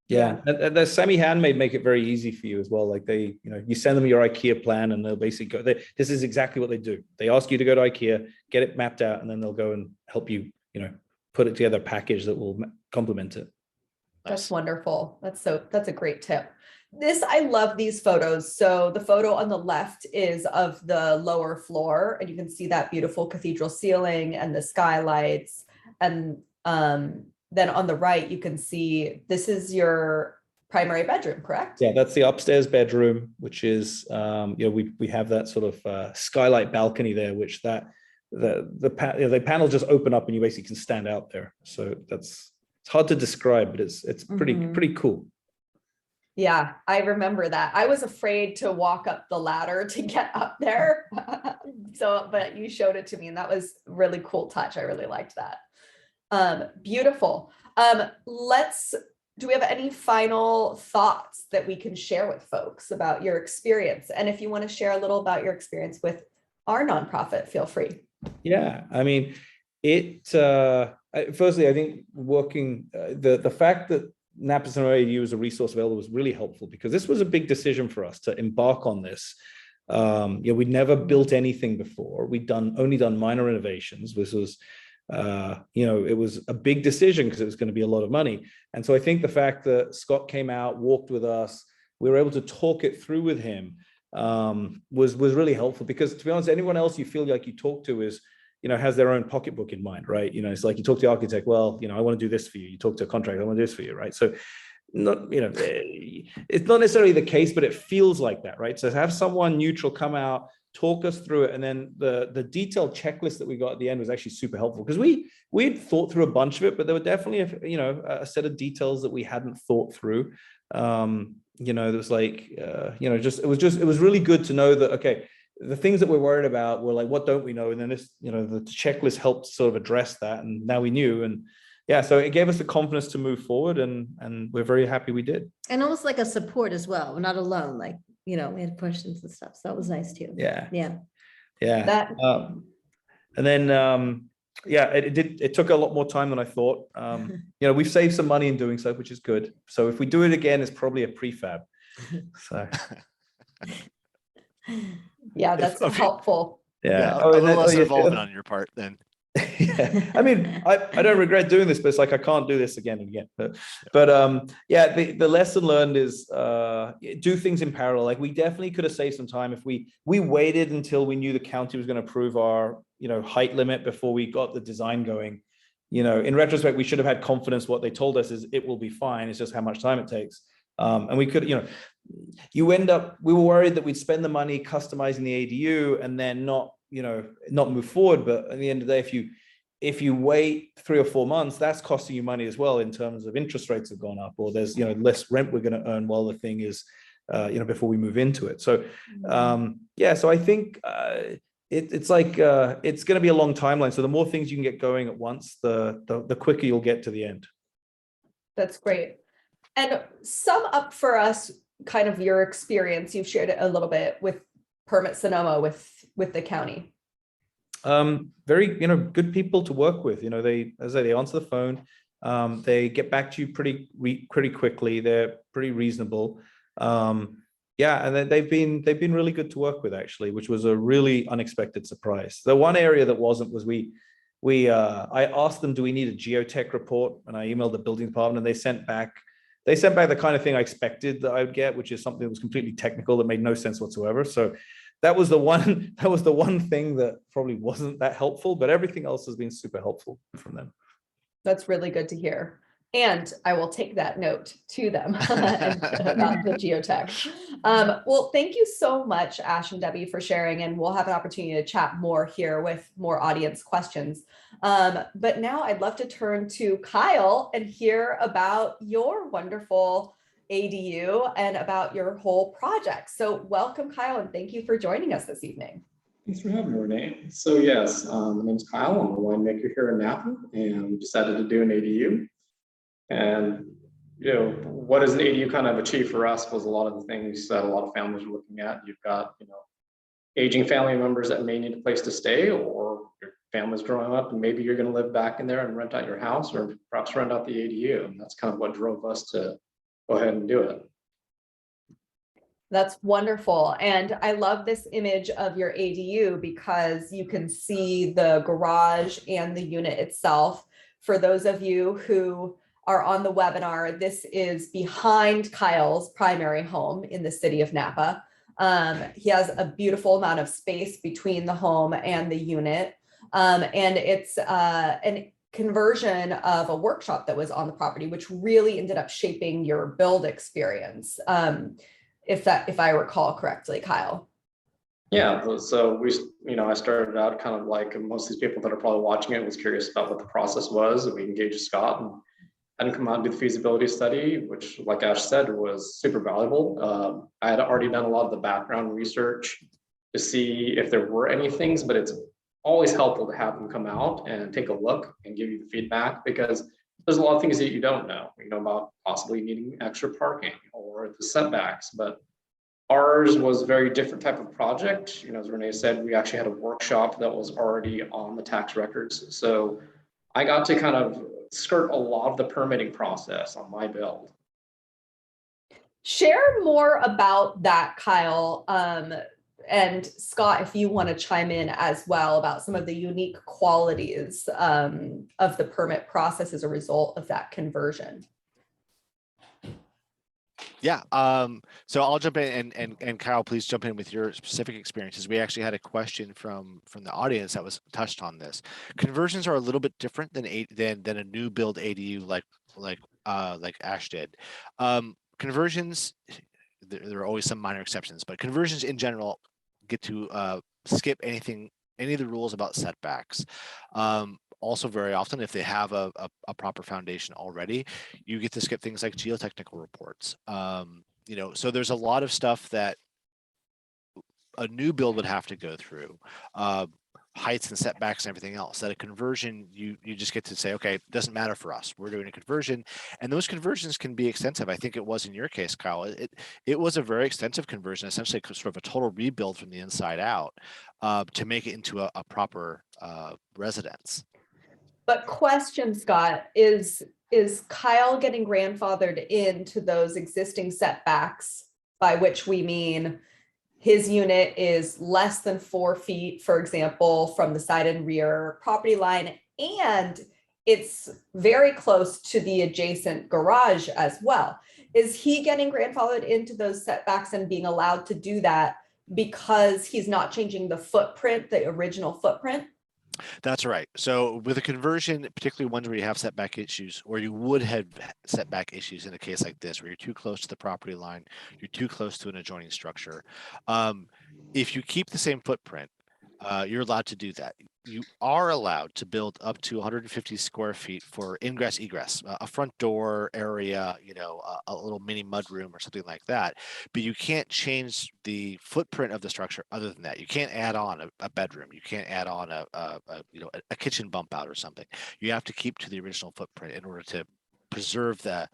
Yeah, and the semi-handmade make it very easy for you as well. Like you send them your IKEA plan, and they'll basically go. This is exactly what they do. They ask you to go to IKEA, get it mapped out, and then they'll go and help you, put it together a package that will complement it. That's wonderful. That's a great tip. I love these photos. So the photo on the left is of the lower floor, and you can see that beautiful cathedral ceiling and the skylights. And then on the right, you can see this is your primary bedroom, correct? Yeah, that's the upstairs bedroom, which is, we have that sort of skylight balcony there, which the panel just open up and you basically can stand out there. So it's hard to describe, but it's pretty cool. Yeah, I remember that. I was afraid to walk up the ladder to get up there. But you showed it to me, and that was a really cool touch. I really liked that. Beautiful. Do we have any final thoughts that we can share with folks about your experience? And if you want to share a little about your experience with our nonprofit, feel free. Yeah, I mean, firstly, I think working, the fact that Napa Sonoma ADU as a resource available was really helpful, because this was a big decision for us to embark on this. We'd never built anything before. We'd only done minor renovations. This was, it was a big decision because it was going to be a lot of money. And so I think the fact that Scott came out, walked with us, we were able to talk it through with him, was really helpful, because to be honest, anyone else you feel like you talk to is, has their own pocketbook in mind, right? It's like you talk to the architect, well, I want to do this for you. You talk to a contractor, I want to do this for you, right? So it's not necessarily the case, but it feels like that, right? So to have someone neutral come out, talk us through it, and then the detailed checklist that we got at the end was actually super helpful, because we'd thought through a bunch of it, but there were definitely a set of details that we hadn't thought through. There was like, it was really good to know that, okay, the things that we're worried about were like, what don't we know? And then this, the checklist helped sort of address that. And now we knew. And yeah, so it gave us the confidence to move forward, and we're very happy we did. And almost like a support as well. We're not alone. Like, we had questions and stuff. So that was nice too. Yeah. Yeah. Yeah. And then, it took a lot more time than I thought. We've saved some money in doing so, which is good. So if we do it again, it's probably a prefab. So. Yeah, that's helpful. Yeah. A little less involvement on your part then. Yeah. I mean, I don't regret doing this, but it's like I can't do this again and again. But the lesson learned is do things in parallel. Like, we definitely could have saved some time if we waited until we knew the county was going to approve our height limit before we got the design going. In retrospect, we should have had confidence. What they told us is it will be fine. It's just how much time it takes. And we could, we were worried that we'd spend the money customizing the ADU and then not move forward. But at the end of the day, if you wait 3 or 4 months, that's costing you money as well, in terms of interest rates have gone up, or there's, less rent we're going to earn while the thing is, before we move into it. So, so I think it's like, it's going to be a long timeline. So the more things you can get going at once, the quicker you'll get to the end. That's great. And sum up for us kind of your experience. You've shared it a little bit with Permit Sonoma with the county. Very, good people to work with. They answer the phone. They get back to you pretty quickly. They're pretty reasonable. And then they've been really good to work with, actually, which was a really unexpected surprise. The one area that wasn't was I asked them, do we need a geotech report? And I emailed the building department, and they sent back the kind of thing I expected that I would get, which is something that was completely technical that made no sense whatsoever. So that was the one thing that probably wasn't that helpful, but everything else has been super helpful from them. That's really good to hear. And I will take that note to them about the geotech. Well, thank you so much, Ash and Debbie, for sharing, and we'll have an opportunity to chat more here with more audience questions. But now I'd love to turn to Kyle and hear about your wonderful ADU and about your whole project. So welcome, Kyle, and thank you for joining us this evening. Thanks for having me, Renee. So yes, my name is Kyle. I'm a winemaker here in Napa, and we decided to do an ADU. And what does an ADU kind of achieve for us was a lot of the things that a lot of families are looking at. You've got, aging family members that may need a place to stay, or your family's growing up and maybe you're going to live back in there and rent out your house, or perhaps rent out the ADU. And that's kind of what drove us to go ahead and do it. That's wonderful. And I love this image of your ADU because you can see the garage and the unit itself. For those of you who are on the webinar, this is behind Kyle's primary home in the city of Napa. He has a beautiful amount of space between the home and the unit. And it's an conversion of a workshop that was on the property, which really ended up shaping your build experience. If I recall correctly, Kyle. Yeah, so I started out kind of like most of these people that are probably watching it, was curious about what the process was, and we engaged Scott and had him come out and do the feasibility study, which, like Ash said, was super valuable. I had already done a lot of the background research to see if there were any things, but it's always helpful to have them come out and take a look and give you the feedback, because there's a lot of things that you don't know. You know about possibly needing extra parking or the setbacks, but ours was a very different type of project. As Renee said, we actually had a workshop that was already on the tax records. So I got to kind of skirt a lot of the permitting process on my build. Share more about that, Kyle. And Scott, if you want to chime in as well about some of the unique qualities of the permit process as a result of that conversion. Yeah, so I'll jump in, and Kyle, please jump in with your specific experiences. We actually had a question from the audience that was touched on this. Conversions are a little bit different than a new build ADU like Ash did. Conversions, there are always some minor exceptions, but conversions in general get to skip any of the rules about setbacks. Also, very often, if they have a proper foundation already, you get to skip things like geotechnical reports. So there's a lot of stuff that a new build would have to go through, heights and setbacks and everything else. That a conversion, you just get to say, okay, it doesn't matter for us. We're doing a conversion, and those conversions can be extensive. I think it was in your case, Kyle. It was a very extensive conversion, essentially sort of a total rebuild from the inside out to make it into a proper residence. But question, Scott, is Kyle getting grandfathered into those existing setbacks, by which we mean his unit is less than 4 feet, for example, from the side and rear property line, and it's very close to the adjacent garage as well. Is he getting grandfathered into those setbacks and being allowed to do that because he's not changing the footprint, the original footprint? That's right. So with a conversion, particularly ones where you have setback issues, or you would have setback issues in a case like this, where you're too close to the property line, you're too close to an adjoining structure. If you keep the same footprint, you're allowed to do that. You are allowed to build up to 150 square feet for ingress egress, a front door area, a little mini mudroom or something like that. But you can't change the footprint of the structure other than that. You can't add on a bedroom. You can't add on a kitchen bump out or something. You have to keep to the original footprint in order to preserve the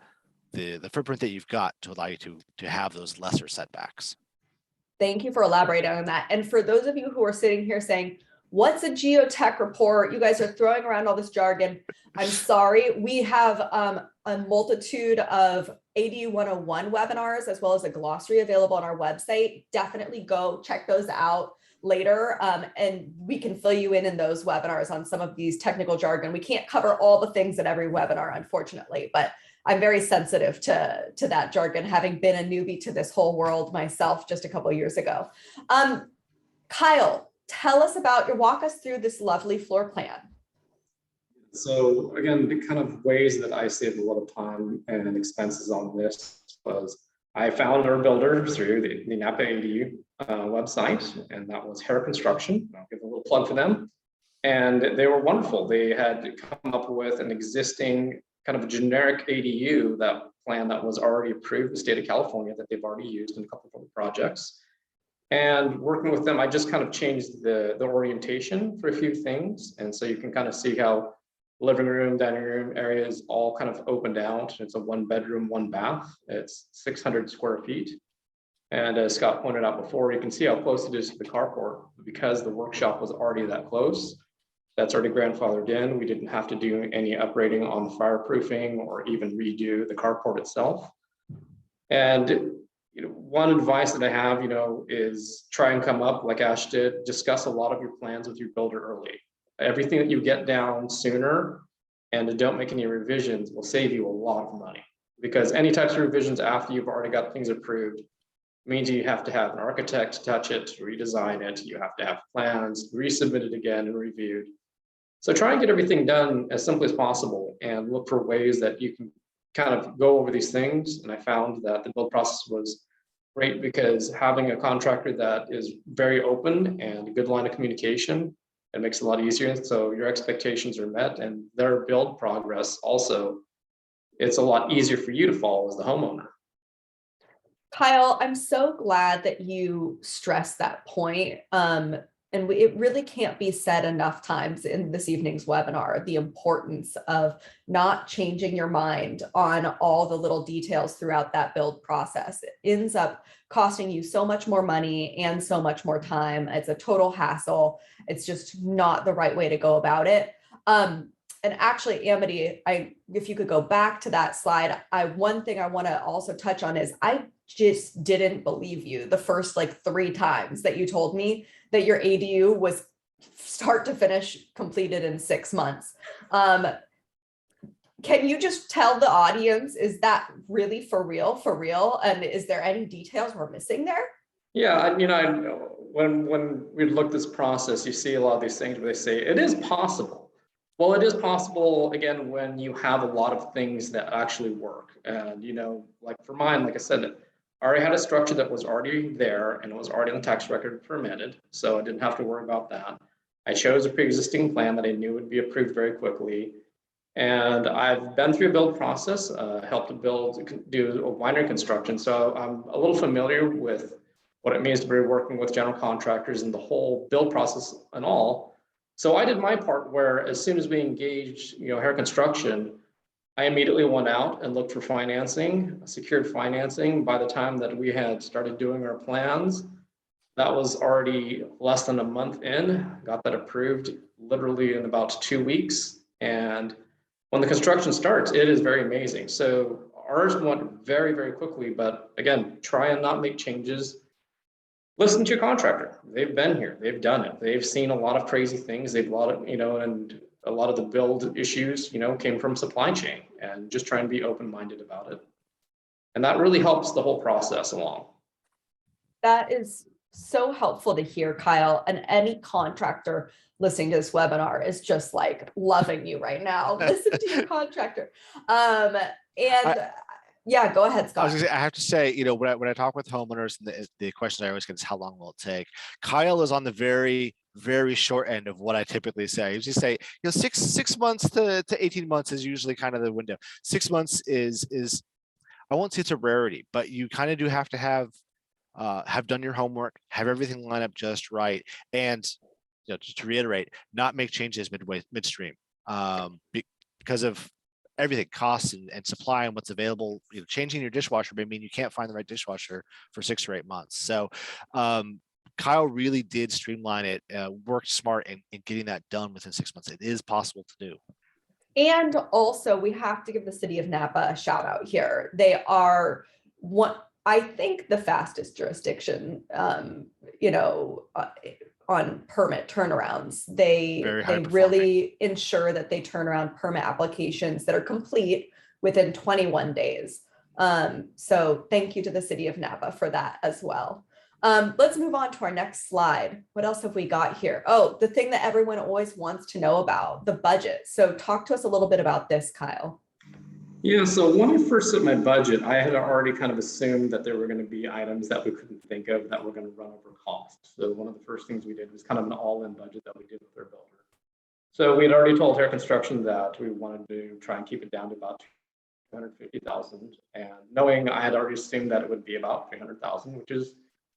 footprint that you've got to allow you to have those lesser setbacks. Thank you for elaborating on that. And for those of you who are sitting here saying, what's a geotech report? You guys are throwing around all this jargon. I'm sorry. We have a multitude of ADU 101 webinars, as well as a glossary available on our website. Definitely go check those out later. And we can fill you in those webinars on some of these technical jargon. We can't cover all the things at every webinar, unfortunately, but I'm very sensitive to that jargon, having been a newbie to this whole world myself just a couple of years ago. Kyle, walk us through this lovely floor plan. So again, the kind of ways that I saved a lot of time and expenses on this was I found our builder through the Napa ADU website, and that was Hair Construction. I'll give a little plug for them. And they were wonderful. They had come up with an existing kind of a generic ADU plan that was already approved in the state of California, that they've already used in a couple of other projects. And working with them, I just kind of changed the orientation for a few things. And so you can kind of see how living room, dining room area is all kind of opened out. It's a 1 bedroom, 1 bath. It's 600 square feet. And as Scott pointed out before, you can see how close it is to the carport. Because the workshop was already that close, that's already grandfathered in. We didn't have to do any upgrading on the fireproofing or even redo the carport itself. And one advice that I have, is try and come up, like Ash did, discuss a lot of your plans with your builder early. Everything that you get down sooner and don't make any revisions will save you a lot of money, because any types of revisions after you've already got things approved means you have to have an architect touch it, redesign it. You have to have plans, resubmit it again and reviewed. So try and get everything done as simply as possible and look for ways that you can kind of go over these things. And I found that the build process was great because having a contractor that is very open and a good line of communication, it makes it a lot easier. So your expectations are met and their build progress also, it's a lot easier for you to follow as the homeowner. Kyle, I'm so glad that you stressed that point. It really can't be said enough times in this evening's webinar, the importance of not changing your mind on all the little details throughout that build process. It ends up costing you so much more money and so much more time. It's a total hassle. It's just not the right way to go about it. And actually, Amity, if you could go back to that slide, one thing I want to also touch on is I just didn't believe you the first 3 times that you told me that your ADU was start to finish completed in 6 months. Can you just tell the audience, is that really for real? And is there any details we're missing there? Yeah, when we look this process, you see a lot of these things where they say it is possible. Well, it is possible, again, when you have a lot of things that actually work. And, like for mine, like I said, I already had a structure that was already there and it was already on the tax record permitted. So I didn't have to worry about that. I chose a pre-existing plan that I knew would be approved very quickly. And I've been through a build process, helped to do a winery construction. So I'm a little familiar with what it means to be working with general contractors and the whole build process and all. So I did my part where as soon as we engaged, Hair Construction, I immediately went out and looked for financing, secured financing. By the time that we had started doing our plans, that was already less than a month in, got that approved literally in about 2 weeks. And when the construction starts, it is very amazing. So ours went very, very quickly, but again, try and not make changes. Listen to your contractor. They've been here, they've done it. They've seen a lot of crazy things. They've a lot of, and a lot of the build issues, came from supply chain, and just try and be open-minded about it. And that really helps the whole process along. That is so helpful to hear, Kyle. And any contractor listening to this webinar is just loving you right now. Listen to your contractor. Yeah, go ahead, Scott. I was gonna say, I have to say, when I talk with homeowners, and the question I always get is how long will it take? Kyle is on the very, very short end of what I typically say. I usually say, 6 months to 18 months is usually kind of the window. 6 months is I won't say it's a rarity, but you kind of do have to have done your homework, have everything line up just right, and just to reiterate, not make changes midstream because of everything, costs and supply and what's available. Changing your dishwasher may mean you can't find the right dishwasher for 6 or 8 months. So Kyle really did streamline it, worked smart in getting that done within 6 months. It is possible to do. And also we have to give the City of Napa a shout out here. They are I think the fastest jurisdiction, on permit turnarounds. They really ensure that they turn around permit applications that are complete within 21 days. So thank you to the City of Napa for that as well. Let's move on to our next slide. What else have we got here? Oh, the thing that everyone always wants to know about, the budget. So talk to us a little bit about this, Kyle. Yeah, so when I first set my budget, I had already kind of assumed that there were going to be items that we couldn't think of that were going to run over cost. So one of the first things we did was kind of an all-in budget that we did with our builder. So we had already told Hair Construction that we wanted to try and keep it down to about $250,000, and knowing I had already assumed that it would be about $300,000, which is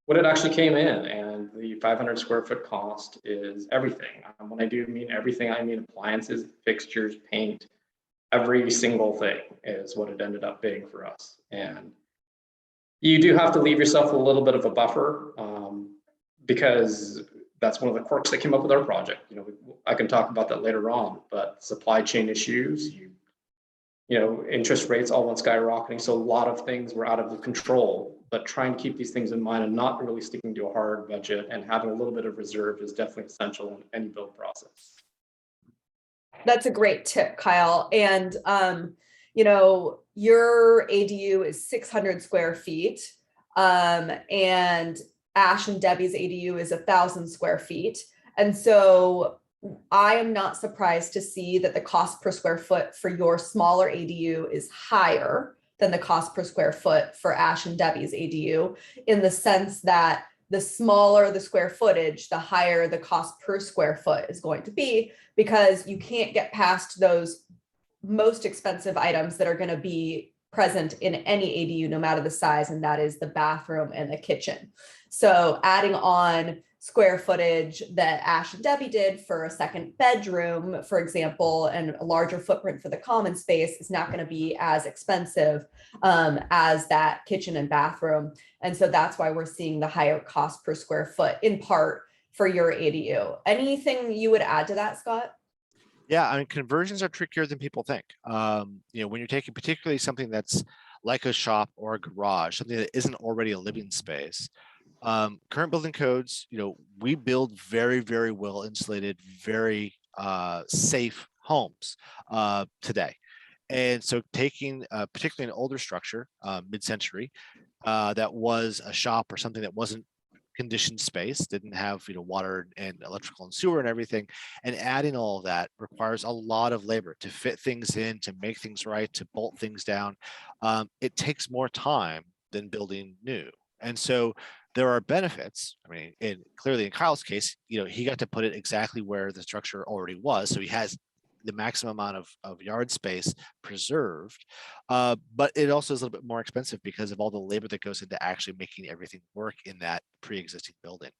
what it actually came in, and the 500 square foot cost is everything. When I do mean everything, I mean appliances, fixtures, paint, every single thing is what it ended up being for us. And you do have to leave yourself a little bit of a buffer, because that's one of the quirks that came up with our project. You know, I can talk about that later on, but supply chain issues, you know, interest rates all went skyrocketing. So a lot of things were out of the control, but trying to keep these things in mind and not really sticking to a hard budget and having a little bit of reserve is definitely essential in any build process. That's a great tip, Kyle. And, you know, your ADU is 600 square feet, and Ash and Debbie's ADU is 1,000 square feet. And so I am not surprised to see that the cost per square foot for your smaller ADU is higher than the cost per square foot for Ash and Debbie's ADU, in the sense that the smaller the square footage, the higher the cost per square foot is going to be, because you can't get past those most expensive items that are going to be present in any ADU, no matter the size, and that is the bathroom and the kitchen. So adding on square footage that Ash and Debbie did for a second bedroom, for example, and a larger footprint for the common space is not going to be as expensive as that kitchen and bathroom. And so that's why we're seeing the higher cost per square foot, in part for your ADU. Anything you would add to that, Scott? Yeah, I mean, conversions are trickier than people think. You know, when you're taking particularly something that's like a shop or a garage, something that isn't already a living space. Current building codes, you know, we build very, very well insulated, very safe homes today. And so taking particularly an older structure, mid-century, that was a shop or something that wasn't conditioned space, didn't have, you know, water and electrical and sewer and everything, and adding all of that requires a lot of labor to fit things in, to make things right, to bolt things down. It takes more time than building new. And so there are benefits. I mean, clearly in Kyle's case, you know, he got to put it exactly where the structure already was. So he has the maximum amount of yard space preserved, but it also is a little bit more expensive because of all the labor that goes into actually making everything work in that pre-existing building.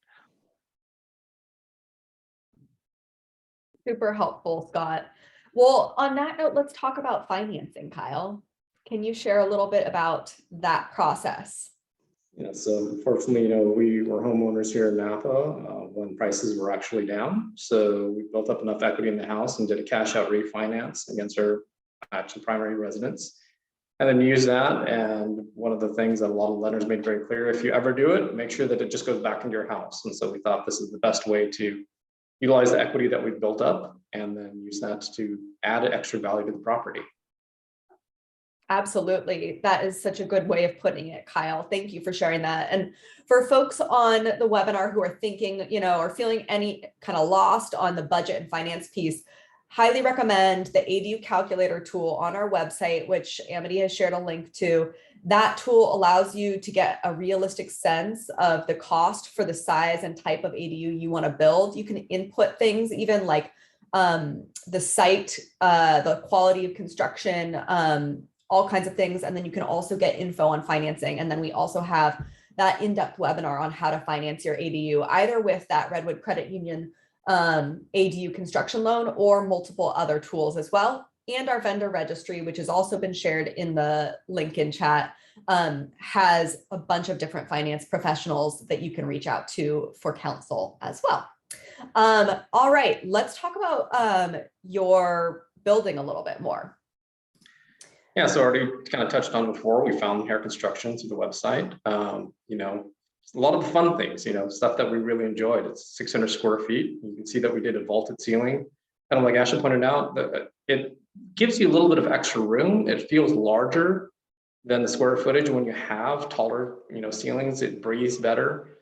Super helpful, Scott. Well, on that note, let's talk about financing, Kyle. Can you share a little bit about that process? Yeah, so fortunately, you know, we were homeowners here in Napa when prices were actually down. So we built up enough equity in the house and did a cash out refinance against our actual primary residence. And then use that. And one of the things that a lot of lenders made very clear, if you ever do it, make sure that it just goes back into your house. And so we thought this is the best way to utilize the equity that we've built up and then use that to add extra value to the property. Absolutely. That is such a good way of putting it, Kyle. Thank you for sharing that. And for folks on the webinar who are thinking, you know, or feeling any kind of lost on the budget and finance piece, highly recommend the ADU calculator tool on our website, which Amity has shared a link to. That tool allows you to get a realistic sense of the cost for the size and type of ADU you want to build. You can input things even like the site, the quality of construction, all kinds of things. And then you can also get info on financing. And then we also have that in-depth webinar on how to finance your ADU, either with that Redwood Credit Union ADU construction loan or multiple other tools as well. And our vendor registry, which has also been shared in the link in chat, has a bunch of different finance professionals that you can reach out to for counsel as well. All right, let's talk about your building a little bit more. Yeah, so already kind of touched on before, we found hair construction through the website. You know, a lot of the fun things, you know, stuff that we really enjoyed. It's 600 square feet. You can see that we did a vaulted ceiling. Kind of like Ashley pointed out, that it gives you a little bit of extra room. It feels larger than the square footage when you have taller, you know, ceilings. It breathes better.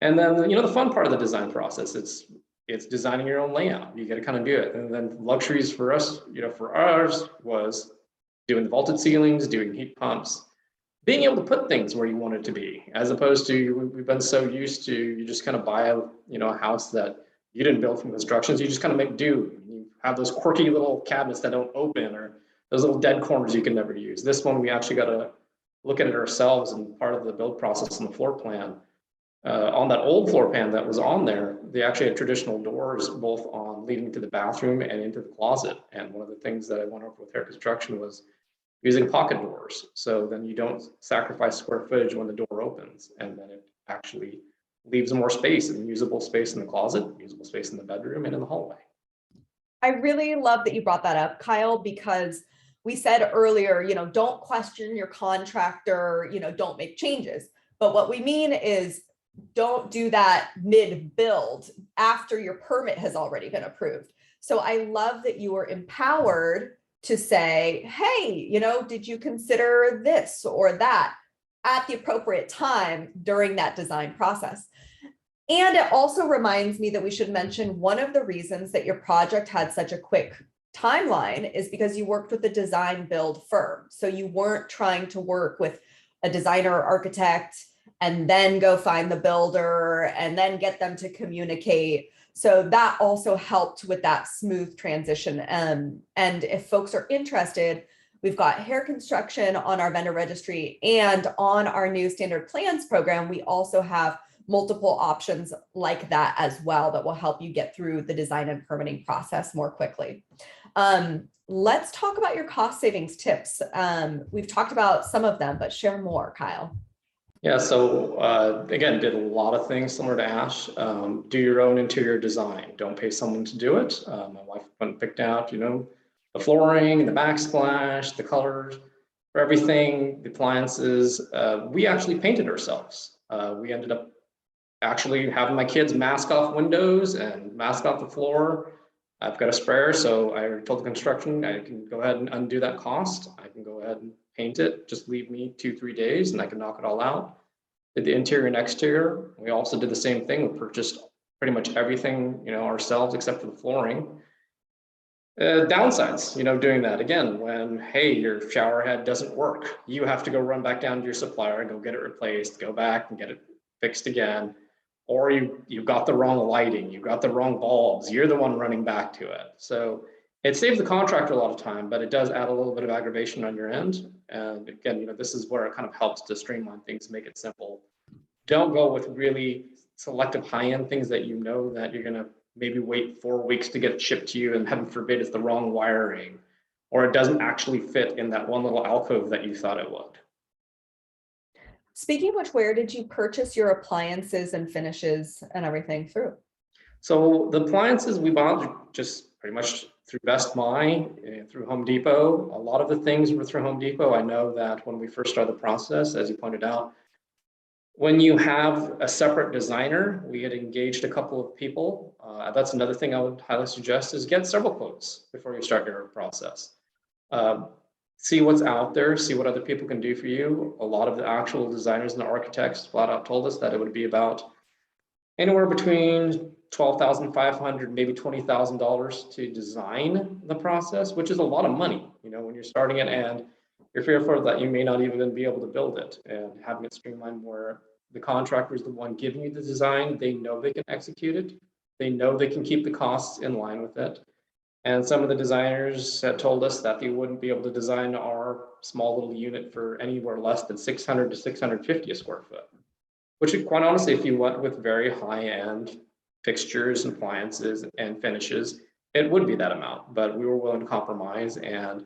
And then, you know, the fun part of the design process, it's designing your own layout. You got to kind of do it. And then luxuries for us, you know, for ours was doing the vaulted ceilings, doing heat pumps, being able to put things where you want it to be, as opposed to we've been so used to you just kind of buy a, you know, a house that you didn't build from construction, so you just kind of make do. You have those quirky little cabinets that don't open, or those little dead corners you can never use. This one we actually got to look at it ourselves, and part of the build process and the floor plan. On that old floor plan that was on there, they actually had traditional doors both on leading to the bathroom and into the closet. And one of the things that I went over with hair construction was using pocket doors. So then you don't sacrifice square footage when the door opens, and then it actually leaves more space and usable space in the closet, usable space in the bedroom and in the hallway. I really love that you brought that up, Kyle, because we said earlier, don't question your contractor, don't make changes. But what we mean is don't do that mid-build after your permit has already been approved. So I love that you were empowered to say, hey, did you consider this or that at the appropriate time during that design process? And it also reminds me that we should mention one of the reasons that your project had such a quick timeline is because you worked with a design build firm. So you weren't trying to work with a designer or architect and then go find the builder and then get them to communicate. So that also helped with that smooth transition. And if folks are interested, we've got hair construction on our vendor registry, and on our new standard plans program, we also have multiple options like that as well that will help you get through the design and permitting process more quickly. Let's talk about your cost savings tips. We've talked about some of them, but share more, Kyle. Yeah, so again, did a lot of things similar to Ash. Do your own interior design. Don't pay someone to do it. My wife went and picked out, the flooring, the backsplash, the colors, for everything, the appliances. We actually painted ourselves. We ended up actually having my kids mask off windows and mask off the floor. I've got a sprayer, so I told the construction I can go ahead and undo that cost. I can go ahead and paint it. Just leave me 2-3 days and I can knock it all out. Did the interior and exterior. We also did the same thing. We purchased pretty much everything, ourselves except for the flooring. Downsides, doing that again, when, hey, your shower head doesn't work, you have to go run back down to your supplier and go get it replaced, go back and get it fixed again. Or you've got the wrong lighting, you've got the wrong bulbs, you're the one running back to it. So it saves the contractor a lot of time, but it does add a little bit of aggravation on your end. And again, this is where it kind of helps to streamline things, make it simple. Don't go with really selective high-end things that that you're gonna maybe wait 4 weeks to get shipped to you, and heaven forbid it's the wrong wiring, or it doesn't actually fit in that one little alcove that you thought it would. Speaking of which, where did you purchase your appliances and finishes and everything through? So the appliances we bought just pretty much through Best Buy, through Home Depot. A lot of the things were through Home Depot. I know that when we first started the process, as you pointed out, when you have a separate designer, we had engaged a couple of people. That's another thing I would highly suggest is get several quotes before you start your process. See what's out there, see what other people can do for you. A lot of the actual designers and architects flat out told us that it would be about anywhere between $12,500, maybe $20,000 to design the process, which is a lot of money, when you're starting it and you're fearful that you may not even be able to build it, and having it streamlined where the contractor is the one giving you the design, they know they can execute it, they know they can keep the costs in line with it. And some of the designers had told us that they wouldn't be able to design our small little unit for anywhere less than 600 to 650 a square foot, which quite honestly, if you went with very high-end fixtures and appliances and finishes, it would be that amount, but we were willing to compromise. And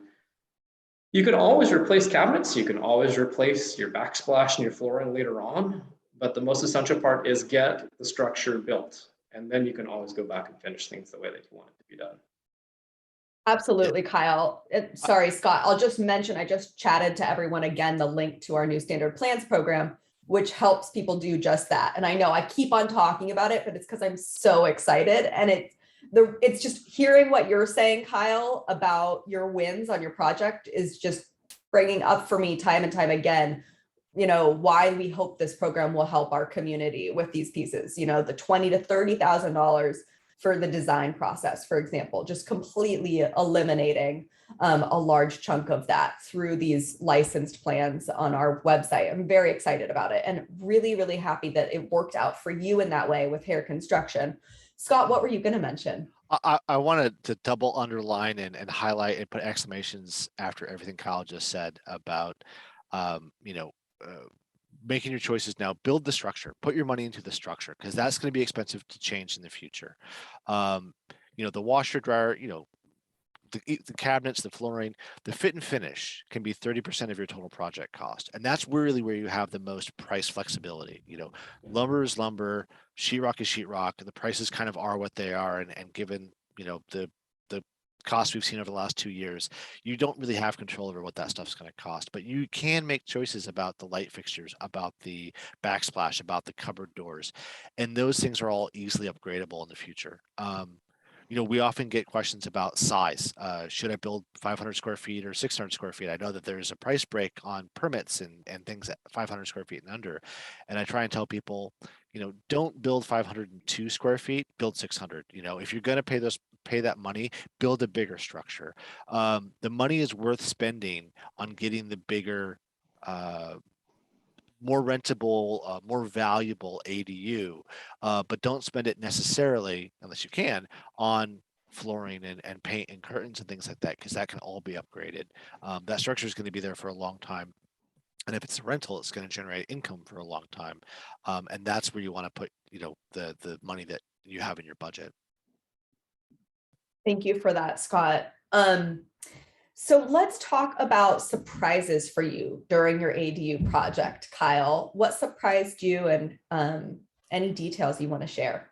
you can always replace cabinets, you can always replace your backsplash and your flooring later on, but the most essential part is get the structure built, and then you can always go back and finish things the way that you want it to be done. Absolutely, Kyle. Sorry, Scott, I'll just mention, I just chatted to everyone again, the link to our new standard plans program, which helps people do just that. And I know I keep on talking about it, but it's because I'm so excited. And it's just hearing what you're saying, Kyle, about your wins on your project is just bringing up for me time and time again, why we hope this program will help our community with these pieces, the $20,000 to $30,000 for the design process, for example, just completely eliminating a large chunk of that through these licensed plans on our website. I'm very excited about it and really, really happy that it worked out for you in that way with hair construction. Scott, what were you going to mention? I wanted to double underline and highlight and put exclamations after everything Kyle just said about, making your choices now. Build the structure, put your money into the structure, because that's going to be expensive to change in the future. The washer, dryer, the cabinets, the flooring, the fit and finish can be 30% of your total project cost. And that's really where you have the most price flexibility. Lumber is lumber, sheetrock is sheetrock, and the prices kind of are what they are. And given, the cost we've seen over the last 2 years, you don't really have control over what that stuff's going to cost, but you can make choices about the light fixtures, about the backsplash, about the cupboard doors. And those things are all easily upgradable in the future. We often get questions about size. Should I build 500 square feet or 600 square feet? I know that there's a price break on permits and things at 500 square feet and under. And I try and tell people, don't build 502 square feet, build 600. If you're going to pay that money, build a bigger structure. The money is worth spending on getting the bigger, more rentable, more valuable ADU, but don't spend it necessarily, unless you can, on flooring and paint and curtains and things like that, because that can all be upgraded. That structure is going to be there for a long time. And if it's a rental, it's going to generate income for a long time. And that's where you want to put, the money that you have in your budget. Thank you for that, Scott. So let's talk about surprises for you during your ADU project, Kyle. What surprised you, and any details you want to share?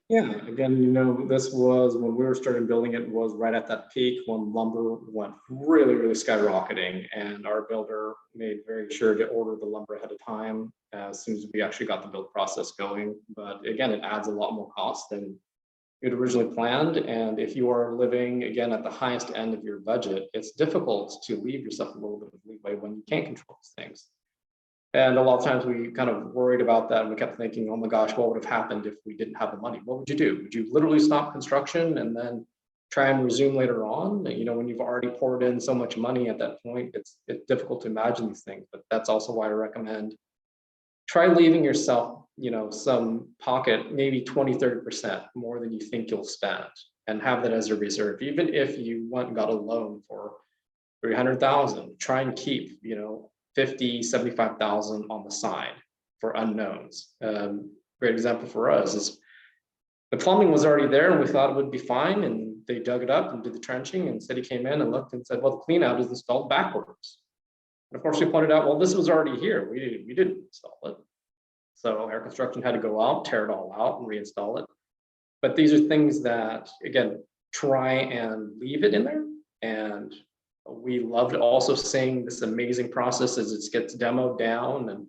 Yeah, again, this was when we were starting building it, was right at that peak when lumber went really, really skyrocketing, and our builder made very sure to order the lumber ahead of time as soon as we actually got the build process going. But again, it adds a lot more cost than you'd originally planned. And if you are living, again, at the highest end of your budget, it's difficult to leave yourself a little bit of leeway when you can't control these things. And a lot of times we kind of worried about that, and we kept thinking, oh my gosh, what would have happened if we didn't have the money? What would you do? Would you literally stop construction and then try and resume later on? When you've already poured in so much money at that point, it's difficult to imagine these things. But that's also why I recommend try leaving yourself, some pocket, maybe 20-30% more than you think you'll spend, and have that as a reserve. Even if you went and got a loan for $300,000, try and keep, $50,000-$75,000 on the side for unknowns. Great example for us is the plumbing was already there and we thought it would be fine, and they dug it up and did the trenching, and city came in and looked and said, well, the clean out is installed backwards. And of course we pointed out, well, this was already here. We didn't install it. So air construction had to go out, tear it all out and reinstall it. But these are things that, again, try and leave it in there. And we loved also seeing this amazing process as it gets demoed down. And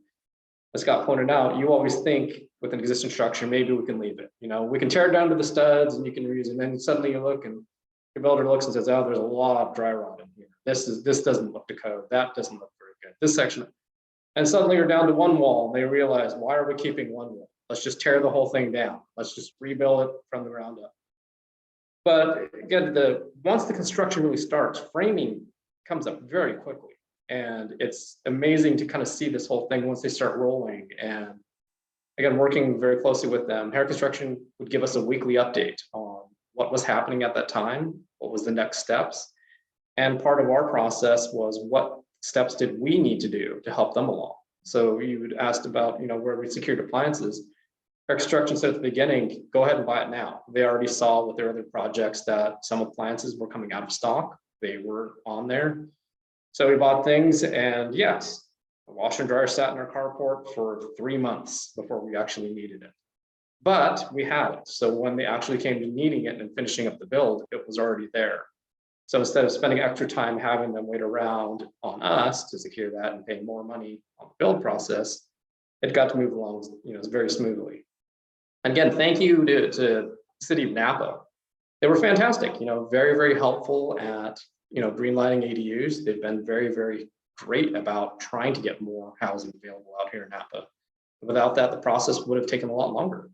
as Scott pointed out, you always think with an existing structure, maybe we can leave it. We can tear it down to the studs and you can reuse it. And then suddenly you look and your builder looks and says, oh, there's a lot of dry rot in here. This doesn't look to code. That doesn't look very good. This section. And suddenly you're down to one wall and they realize, why are we keeping one wall? Let's just tear the whole thing down. Let's just rebuild it from the ground up. But again, once the construction really starts, framing comes up very quickly. And it's amazing to kind of see this whole thing once they start rolling. And again, working very closely with them, Hair Construction would give us a weekly update on what was happening at that time, what was the next steps. And part of our process was what steps did we need to do to help them along. So you had asked about, where we secured appliances. Hair Construction said at the beginning, go ahead and buy it now. They already saw with their other projects that some appliances were coming out of stock. They were on there. So we bought things, and yes, the washer and dryer sat in our carport for 3 months before we actually needed it. But we had it. So when they actually came to needing it and finishing up the build, it was already there. So instead of spending extra time having them wait around on us to secure that and pay more money on the build process, it got to move along, very smoothly. And again, thank you to City of Napa. They were fantastic, very, very helpful at, greenlighting ADUs. They've been very, very great about trying to get more housing available out here in Napa. Without that, the process would have taken a lot longer.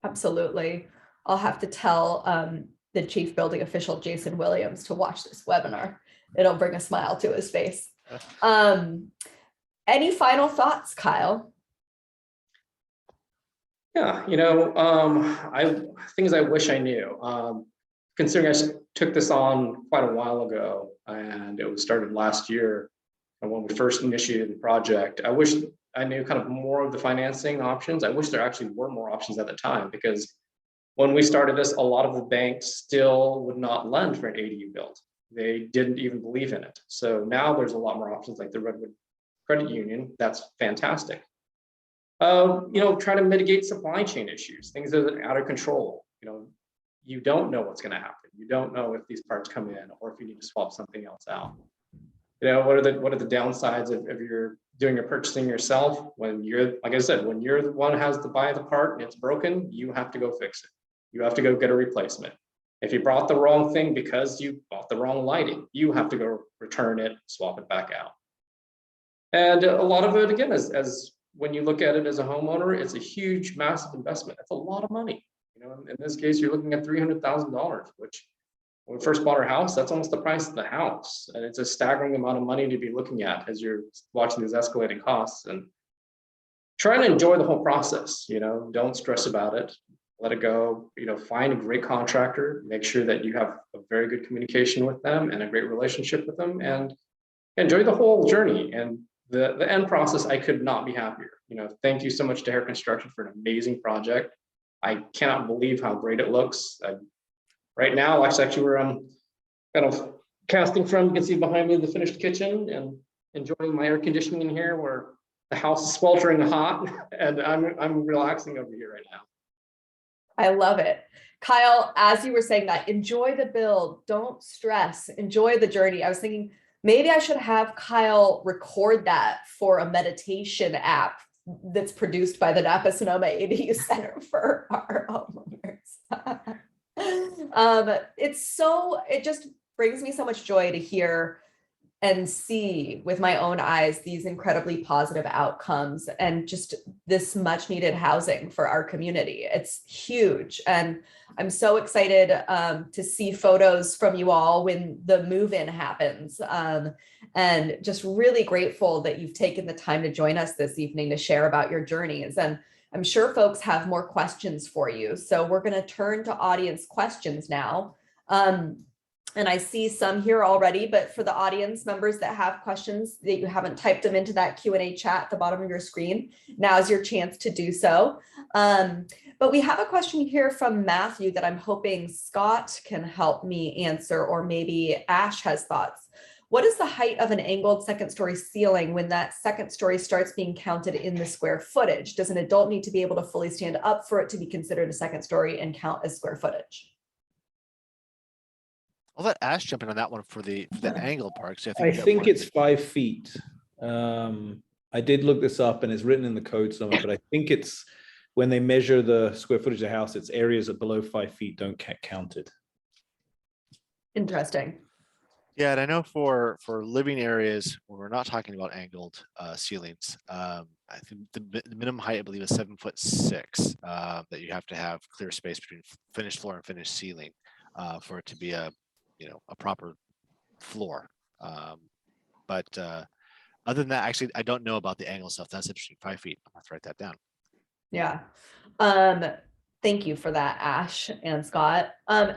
Absolutely. I'll have to tell the chief building official, Jason Williams, to watch this webinar. It'll bring a smile to his face. Any final thoughts, Kyle? Yeah, things I wish I knew. Considering I took this on quite a while ago and it was started last year, and when we first initiated the project. I wish I knew kind of more of the financing options. I wish there actually were more options at the time, because when we started this, a lot of the banks still would not lend for an ADU build. They didn't even believe in it. So now there's a lot more options like the Redwood Credit Union. That's fantastic. Try to mitigate supply chain issues, things that are out of control. You don't know what's going to happen. You don't know if these parts come in or if you need to swap something else out. What are the downsides of your doing your purchasing yourself? When you're, like I said, when you're the one who has to buy the part and it's broken, you have to go fix it. You have to go get a replacement. If you brought the wrong thing because you bought the wrong lighting, you have to go return it, swap it back out. And a lot of it, again, as when you look at it as a homeowner, it's a huge, massive investment. It's a lot of money. In this case, you're looking at $300,000, which when we first bought our house, that's almost the price of the house. And it's a staggering amount of money to be looking at as you're watching these escalating costs. And try to enjoy the whole process. Don't stress about it. Let it go. Find a great contractor. Make sure that you have a very good communication with them and a great relationship with them, and enjoy the whole journey. And the end process, I could not be happier. Thank you so much to Hair Construction for an amazing project. I cannot believe how great it looks. Right now, actually, where I'm kind of casting from, you can see behind me the finished kitchen and enjoying my air conditioning in here, where the house is sweltering hot, and I'm relaxing over here right now. I love it. Kyle, as you were saying that, enjoy the build, don't stress, enjoy the journey. I was thinking maybe I should have Kyle record that for a meditation app that's produced by the Napa Sonoma ADU Center for our homeowners. It just brings me so much joy to hear and see with my own eyes these incredibly positive outcomes and just this much needed housing for our community. It's huge. And I'm so excited to see photos from you all when the move-in happens. And just really grateful that you've taken the time to join us this evening to share about your journeys. And I'm sure folks have more questions for you. So we're going to turn to audience questions now. And I see some here already, but for the audience members that have questions that you haven't typed them into that Q&A chat at the bottom of your screen, now's your chance to do so. But we have a question here from Matthew that I'm hoping Scott can help me answer, or maybe Ash has thoughts. What is the height of an angled second story ceiling when that second story starts being counted in the square footage? Does an adult need to be able to fully stand up for it to be considered a second story and count as square footage? I'll let Ash jump in on that one for the angle part. So I think it's 5 feet. I did look this up and it's written in the code somewhere, but I think it's when they measure the square footage of the house, it's areas that below 5 feet don't get counted. Interesting. Yeah, and I know for living areas when we're not talking about angled ceilings, I think the minimum height I believe is 7'6" that you have to have clear space between finished floor and finished ceiling for it to be a proper floor. But other than that, actually, I don't know about the angle stuff. That's interesting. 5 feet. I'll have to write that down. Yeah. Thank you for that, Ash and Scott.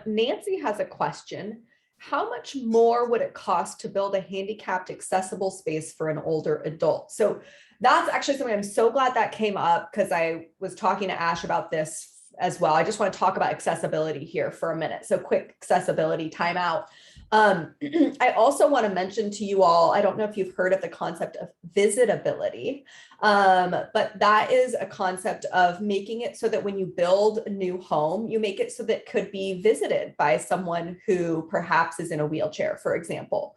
Nancy has a question. How much more would it cost to build a handicapped accessible space for an older adult? So that's actually something I'm so glad that came up, because I was talking to Ash about this as well. I just want to talk about accessibility here for a minute. So quick accessibility timeout. I also want to mention to you all, I don't know if you've heard of the concept of visitability, but that is a concept of making it so that when you build a new home, you make it so that it could be visited by someone who perhaps is in a wheelchair, for example.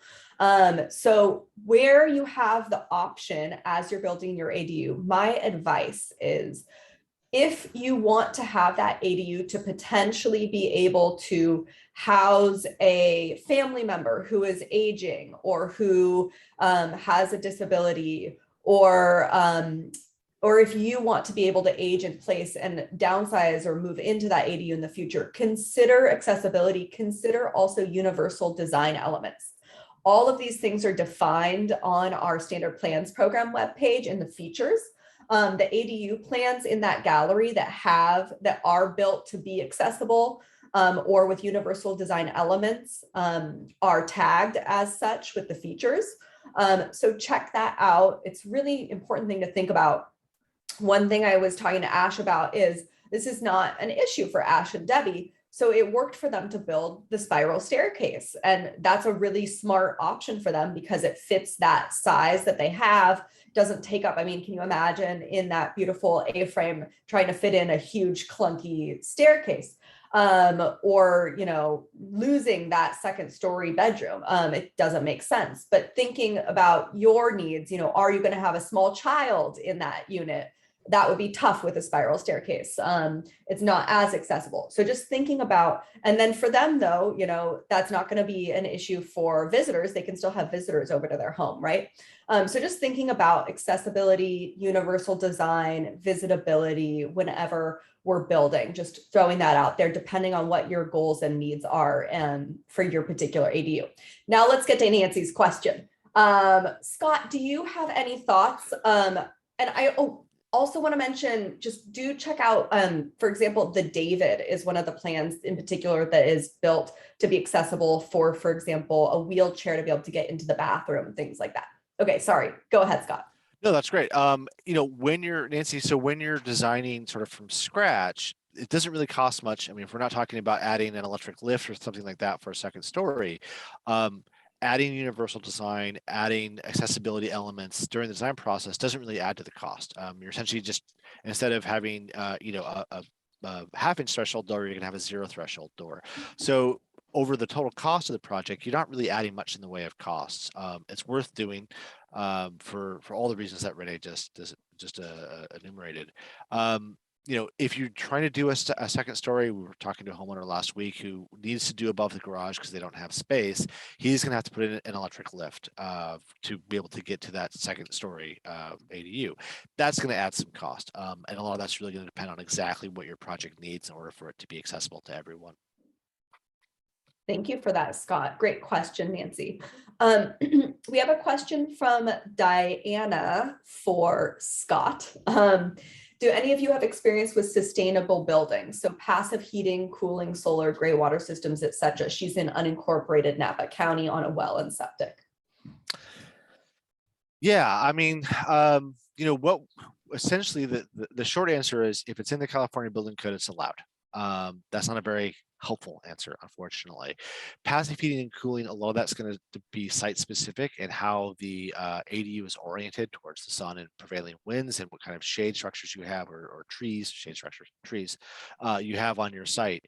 So where you have the option as you're building your ADU, my advice is, if you want to have that ADU to potentially be able to house a family member who is aging or who has a disability, or if you want to be able to age in place and downsize or move into that ADU in the future, consider accessibility, consider also universal design elements. All of these things are defined on our standard plans program webpage in the features. The ADU plans in that gallery that are built to be accessible or with universal design elements are tagged as such with the features. So check that out. It's really important thing to think about. One thing I was talking to Ash about is this is not an issue for Ash and Debbie. So it worked for them to build the spiral staircase. And that's a really smart option for them because it fits that size that they have, doesn't take up. I mean, can you imagine in that beautiful A-frame trying to fit in a huge clunky staircase? Or, you know, losing that second story bedroom. It doesn't make sense. But thinking about your needs, you know, are you going to have a small child in that unit? That would be tough with a spiral staircase. It's not as accessible. So just thinking about, and then for them though, you know, that's not going to be an issue for visitors. They can still have visitors over to their home, right? So just thinking about accessibility, universal design, visitability, whenever we're building, just throwing that out there, depending on what your goals and needs are for your particular ADU. Now let's get to Nancy's question. Scott, do you have any thoughts? And I also want to mention, just do check out, for example, the David is one of the plans in particular that is built to be accessible for example, a wheelchair to be able to get into the bathroom, things like that. Okay, sorry, go ahead, Scott. No, that's great. You know, when you're Nancy, so when you're designing sort of from scratch, it doesn't really cost much. I mean, if we're not talking about adding an electric lift or something like that for a second story, adding universal design, adding accessibility elements during the design process doesn't really add to the cost. You're essentially just, instead of having, you know, a half-inch threshold door, you're gonna have a 0 threshold door. So over the total cost of the project, you're not really adding much in the way of costs. It's worth doing for all the reasons that Renee just enumerated. You know, if you're trying to do a second story, we were talking to a homeowner last week who needs to do above the garage because they don't have space. He's going to have to put in an electric lift to be able to get to that second story ADU. That's going to add some cost. And a lot of that's really going to depend on exactly what your project needs in order for it to be accessible to everyone. Thank you for that, Scott. Great question, Nancy. We have a question from Diana for Scott. Do any of you have experience with sustainable buildings? So passive heating, cooling, solar, gray water systems, etc. She's in unincorporated Napa County on a well and septic. Yeah, I mean, you know, what essentially the short answer is if it's in the California Building Code, it's allowed. That's not a very helpful answer, unfortunately. Passive heating and cooling, a lot of that's going to be site specific and how the ADU is oriented towards the sun and prevailing winds and what kind of shade structures you have or trees, shade structures, trees you have on your site.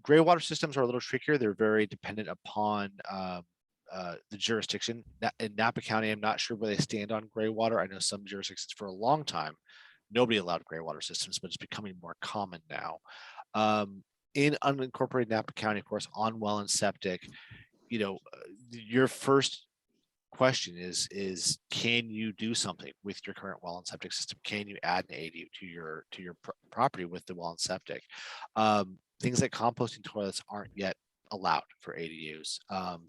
Gray water systems are a little trickier. They're very dependent upon the jurisdiction. In Napa County, I'm not sure where they stand on gray water. I know some jurisdictions for a long time, nobody allowed gray water systems, but it's becoming more common now. In unincorporated Napa County, of course, on well and septic, you know, your first question is can you do something with your current well and septic system? Can you add an ADU to your property with the well and septic? Things like composting toilets aren't yet allowed for ADUs.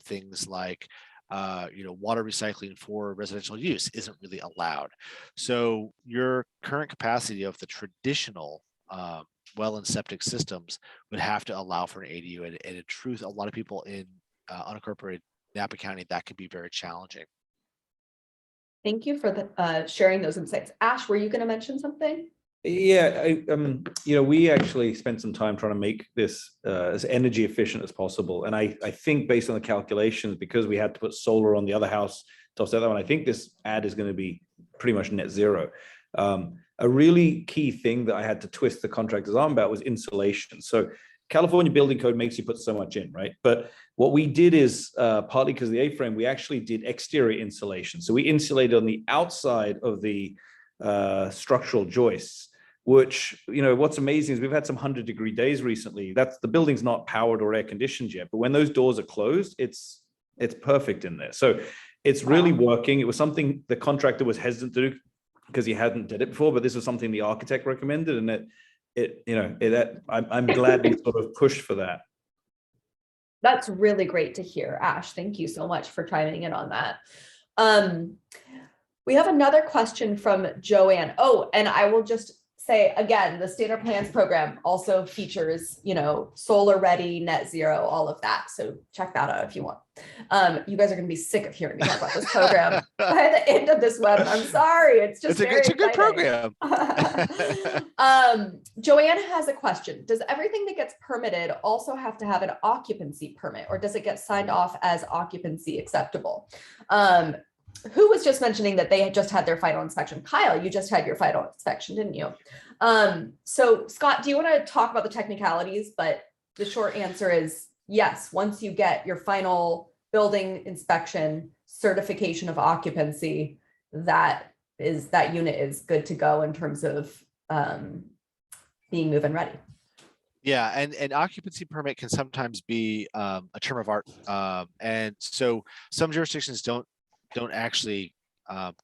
Things like you know, water recycling for residential use isn't really allowed. So your current capacity of the traditional well and septic systems would have to allow for an ADU. And in truth, a lot of people in unincorporated Napa County, that could be very challenging. Thank you for sharing those insights. Ash, were you going to mention something? Yeah, you know, we actually spent some time trying to make this as energy efficient as possible. And I think based on the calculations, because we had to put solar on the other house to offset that one, I think this ad is going to be pretty much net zero. A really key thing that I had to twist the contractor's arm about was insulation. So California Building Code makes you put so much in, right? But what we did is, partly because of the A-frame, we actually did exterior insulation. So we insulated on the outside of the structural joists, which, you know, what's amazing is we've had some 100-degree days recently. That's the building's not powered or air conditioned yet, but when those doors are closed, it's perfect in there. So it's really working. It was something the contractor was hesitant to do because he hadn't did it before, but this was something the architect recommended, and I'm glad we sort of pushed for that. That's really great to hear, Ash. Thank you so much for chiming in on that. We have another question from Joanne. Oh, and I will just say again, the standard plans program also features, solar ready, net zero, all of that. So check that out if you want. You guys are going to be sick of hearing me talk about this program by the end of this webinar. I'm sorry. It's just it's a good program. Joanne has a question. Does everything that gets permitted also have to have an occupancy permit, or does it get signed off as occupancy acceptable? Who was just mentioning that they had just had their final inspection? Kyle, you just had your final inspection, didn't you? So Scott, do you want to talk about the technicalities? But the short answer is yes. Once you get your final building inspection certification of occupancy, that unit is good to go in terms of being move-in ready. Yeah, and occupancy permit can sometimes be a term of art, and so some jurisdictions don't actually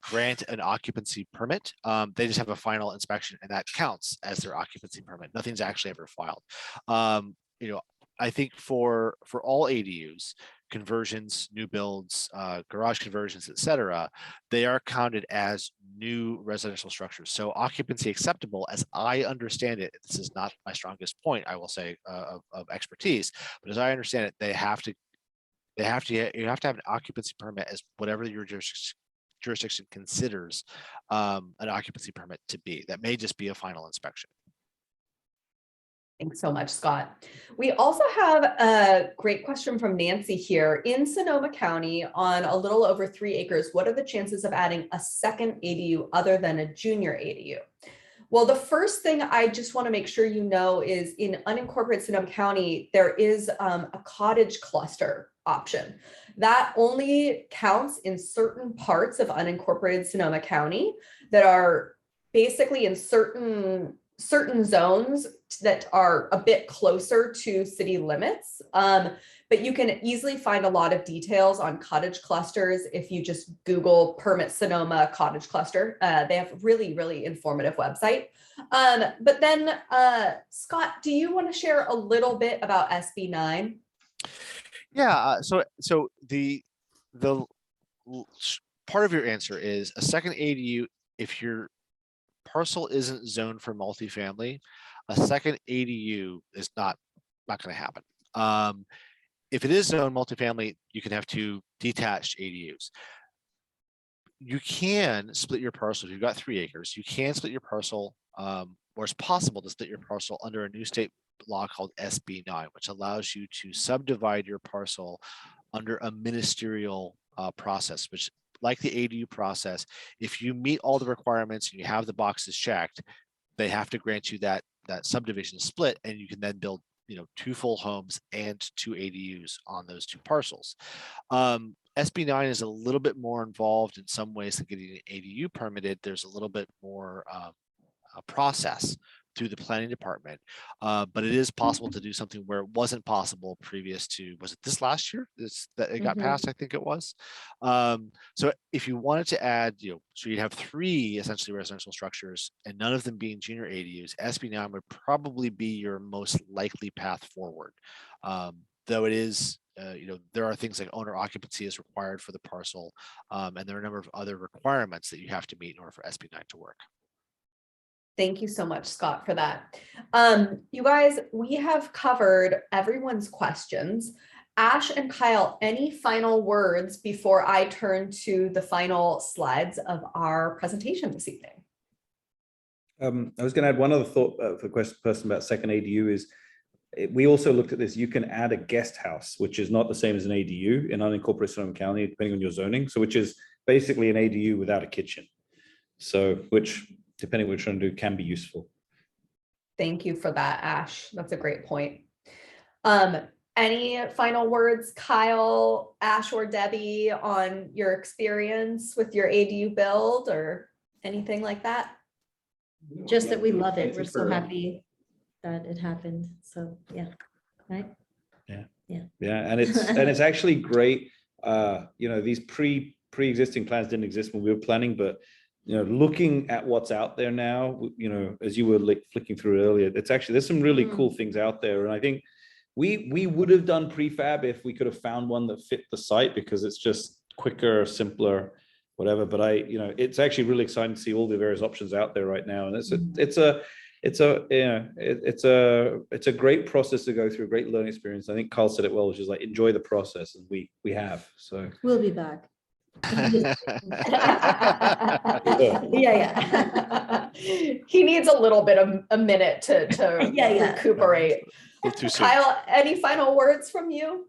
grant an occupancy permit. They just have a final inspection, and that counts as their occupancy permit. Nothing's actually ever filed. I think for all ADUs, conversions, new builds, garage conversions, etc., they are counted as new residential structures. So occupancy acceptable, as I understand it, this is not my strongest point, I will say, of expertise, but as I understand it, you have to have an occupancy permit as whatever your jurisdiction considers an occupancy permit to be. That may just be a final inspection. Thanks so much, Scott. We also have a great question from Nancy here. In Sonoma County, on a little over 3 acres, what are the chances of adding a second ADU other than a junior ADU? Well, the first thing I just want to make sure you know is in unincorporated Sonoma County, there is a cottage cluster option. That only counts in certain parts of unincorporated Sonoma County that are basically in certain zones that are a bit closer to city limits. But you can easily find a lot of details on cottage clusters if you just Google Permit Sonoma cottage cluster. They have a really, really informative website. But then, Scott, do you want to share a little bit about SB 9? Yeah, so the part of your answer is a second ADU. If your parcel isn't zoned for multifamily, a second ADU is not going to happen. If it is zoned multifamily, you can have 2 detached ADUs. You can split your parcel. If you've got 3 acres, you can split your parcel, or it's possible to split your parcel under a new state law called SB 9, which allows you to subdivide your parcel under a ministerial process, which, like the ADU process, if you meet all the requirements and you have the boxes checked, they have to grant you that subdivision split, and you can then build 2 full homes and 2 ADUs on those 2 parcels. SB 9 is a little bit more involved in some ways than getting an ADU permitted. There's a little bit more a process through the planning department, but it is possible to do something where it wasn't possible previous to, was it this last year that it got passed? I think it was. So if you wanted to add, so you'd have 3 essentially residential structures and none of them being junior ADUs, SB 9 would probably be your most likely path forward. Though it is, there are things like owner occupancy is required for the parcel, and there are a number of other requirements that you have to meet in order for SB 9 to work. Thank you so much, Scott, for that. You guys, we have covered everyone's questions. Ash and Kyle, any final words before I turn to the final slides of our presentation this evening? I was going to add one other thought for the person about second ADU is, we also looked at this. You can add a guest house, which is not the same as an ADU in unincorporated Sonoma County, depending on your zoning. So which is basically an ADU without a kitchen. So which, depending on what you're trying to do, can be useful. Thank you for that, Ash. That's a great point. Any final words, Kyle, Ash, or Debbie, on your experience with your ADU build or anything like that? Just that we love it. We're so happy that it happened. So yeah, right? Yeah, and it's actually great. These pre-existing plans didn't exist when we were planning, but looking at what's out there now, as you were flicking through it earlier, it's actually, there's some really cool things out there. And I think we would have done prefab if we could have found one that fit the site, because it's just quicker, simpler. whatever. But it's actually really exciting to see all the various options out there right now. And it's a great process to go through, a great learning experience. I think Carl said it well, which is like, enjoy the process. And we have, so. We'll be back. Yeah. He needs a little bit of a minute to Yeah. recuperate. Too soon. Kyle, any final words from you?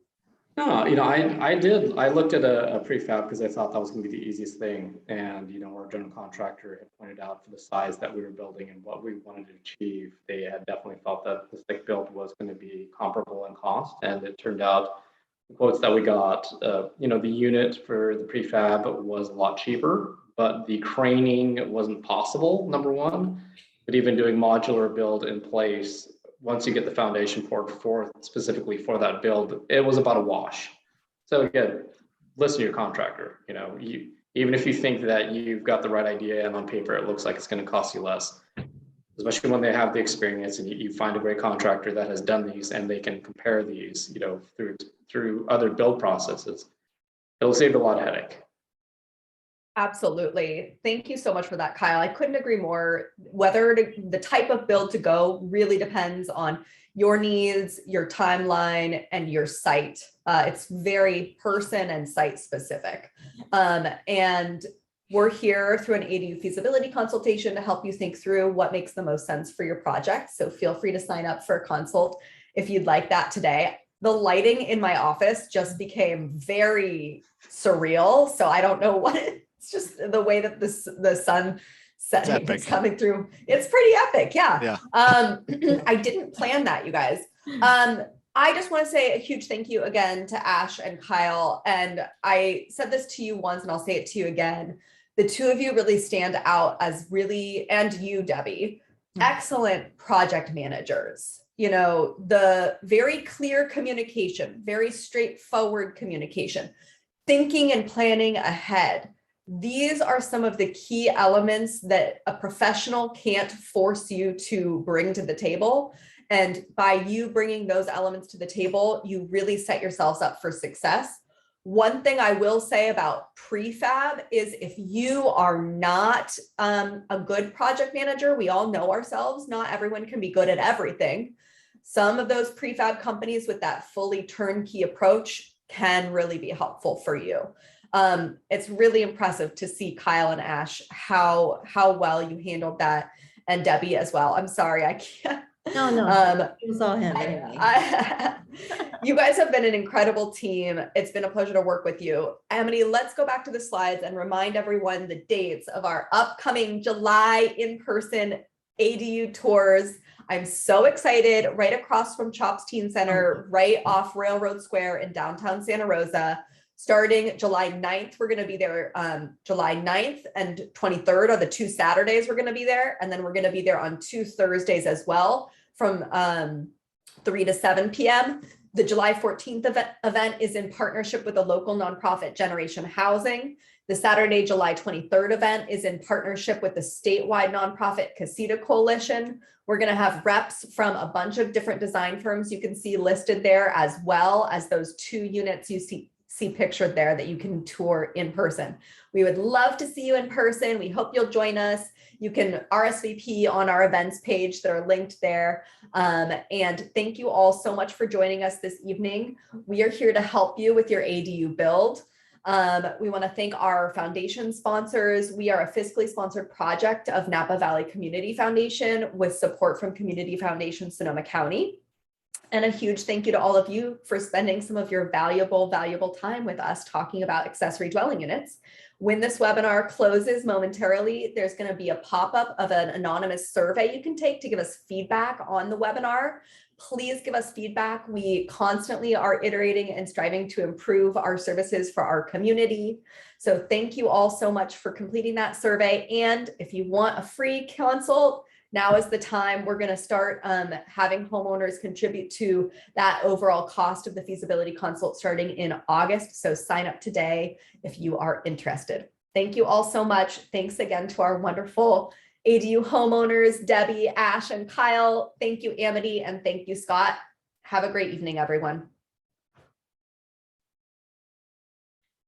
No, I looked at a prefab because I thought that was going to be the easiest thing. And, our general contractor had pointed out for the size that we were building and what we wanted to achieve, they had definitely felt that the stick build was going to be comparable in cost. And it turned out the quotes that we got, the unit for the prefab was a lot cheaper, but the craning wasn't possible, number one. But even doing modular build in place, once you get the foundation poured specifically for that build, it was about a wash. So again, listen to your contractor. Even if you think that you've got the right idea and on paper it looks like it's going to cost you less, especially when they have the experience and you find a great contractor that has done these and they can compare these, through other build processes, it'll save a lot of headache. Absolutely. Thank you so much for that, Kyle. I couldn't agree more. The type of build to go really depends on your needs, your timeline, and your site. It's very person and site specific. And we're here through an ADU feasibility consultation to help you think through what makes the most sense for your project. So feel free to sign up for a consult if you'd like that today. The lighting in my office just became very surreal. So I don't know what it's just the way that the sun setting is coming through. It's pretty epic. Yeah. I didn't plan that, you guys. I just want to say a huge thank you again to Ash and Kyle. And I said this to you once and I'll say it to you again. The two of you really stand out as and you, Debbie, excellent project managers. The very clear communication, very straightforward communication, thinking and planning ahead. These are some of the key elements that a professional can't force you to bring to the table. And by you bringing those elements to the table, you really set yourselves up for success. One thing I will say about prefab is if you are not a good project manager, we all know ourselves, not everyone can be good at everything. Some of those prefab companies with that fully turnkey approach can really be helpful for you. It's really impressive to see Kyle and Ash, how well you handled that, and Debbie as well. I'm sorry, I can't. No, you saw him anyway. You guys have been an incredible team. It's been a pleasure to work with you. Amity, let's go back to the slides and remind everyone the dates of our upcoming July in-person ADU tours. I'm so excited. Right across from Chops Teen Center, right off Railroad Square in downtown Santa Rosa. Starting July 9th, we're going to be there. July 9th and 23rd are the two Saturdays we're going to be there. And then we're going to be there on 2 Thursdays as well from 3 to 7 p.m. The July 14th event is in partnership with the local nonprofit Generation Housing. The Saturday, July 23rd event is in partnership with the statewide nonprofit Casita Coalition. We're going to have reps from a bunch of different design firms you can see listed there, as well as those 2 units you see pictured there that you can tour in person. We would love to see you in person. We hope you'll join us. You can RSVP on our events page that are linked there. And thank you all so much for joining us this evening. We are here to help you with your ADU build. We want to thank our foundation sponsors. We are a fiscally sponsored project of Napa Valley Community Foundation with support from Community Foundation Sonoma County. And a huge thank you to all of you for spending some of your valuable time with us talking about accessory dwelling units. When this webinar closes momentarily, there's going to be a pop-up of an anonymous survey you can take to give us feedback on the webinar. Please give us feedback. We constantly are iterating and striving to improve our services for our community. So thank you all so much for completing that survey. And if you want a free consult, now is the time. We're going to start having homeowners contribute to that overall cost of the feasibility consult starting in August. So sign up today if you are interested. Thank you all so much. Thanks again to our wonderful ADU homeowners, Debbie, Ash, and Kyle. Thank you, Amity, and thank you, Scott. Have a great evening, everyone.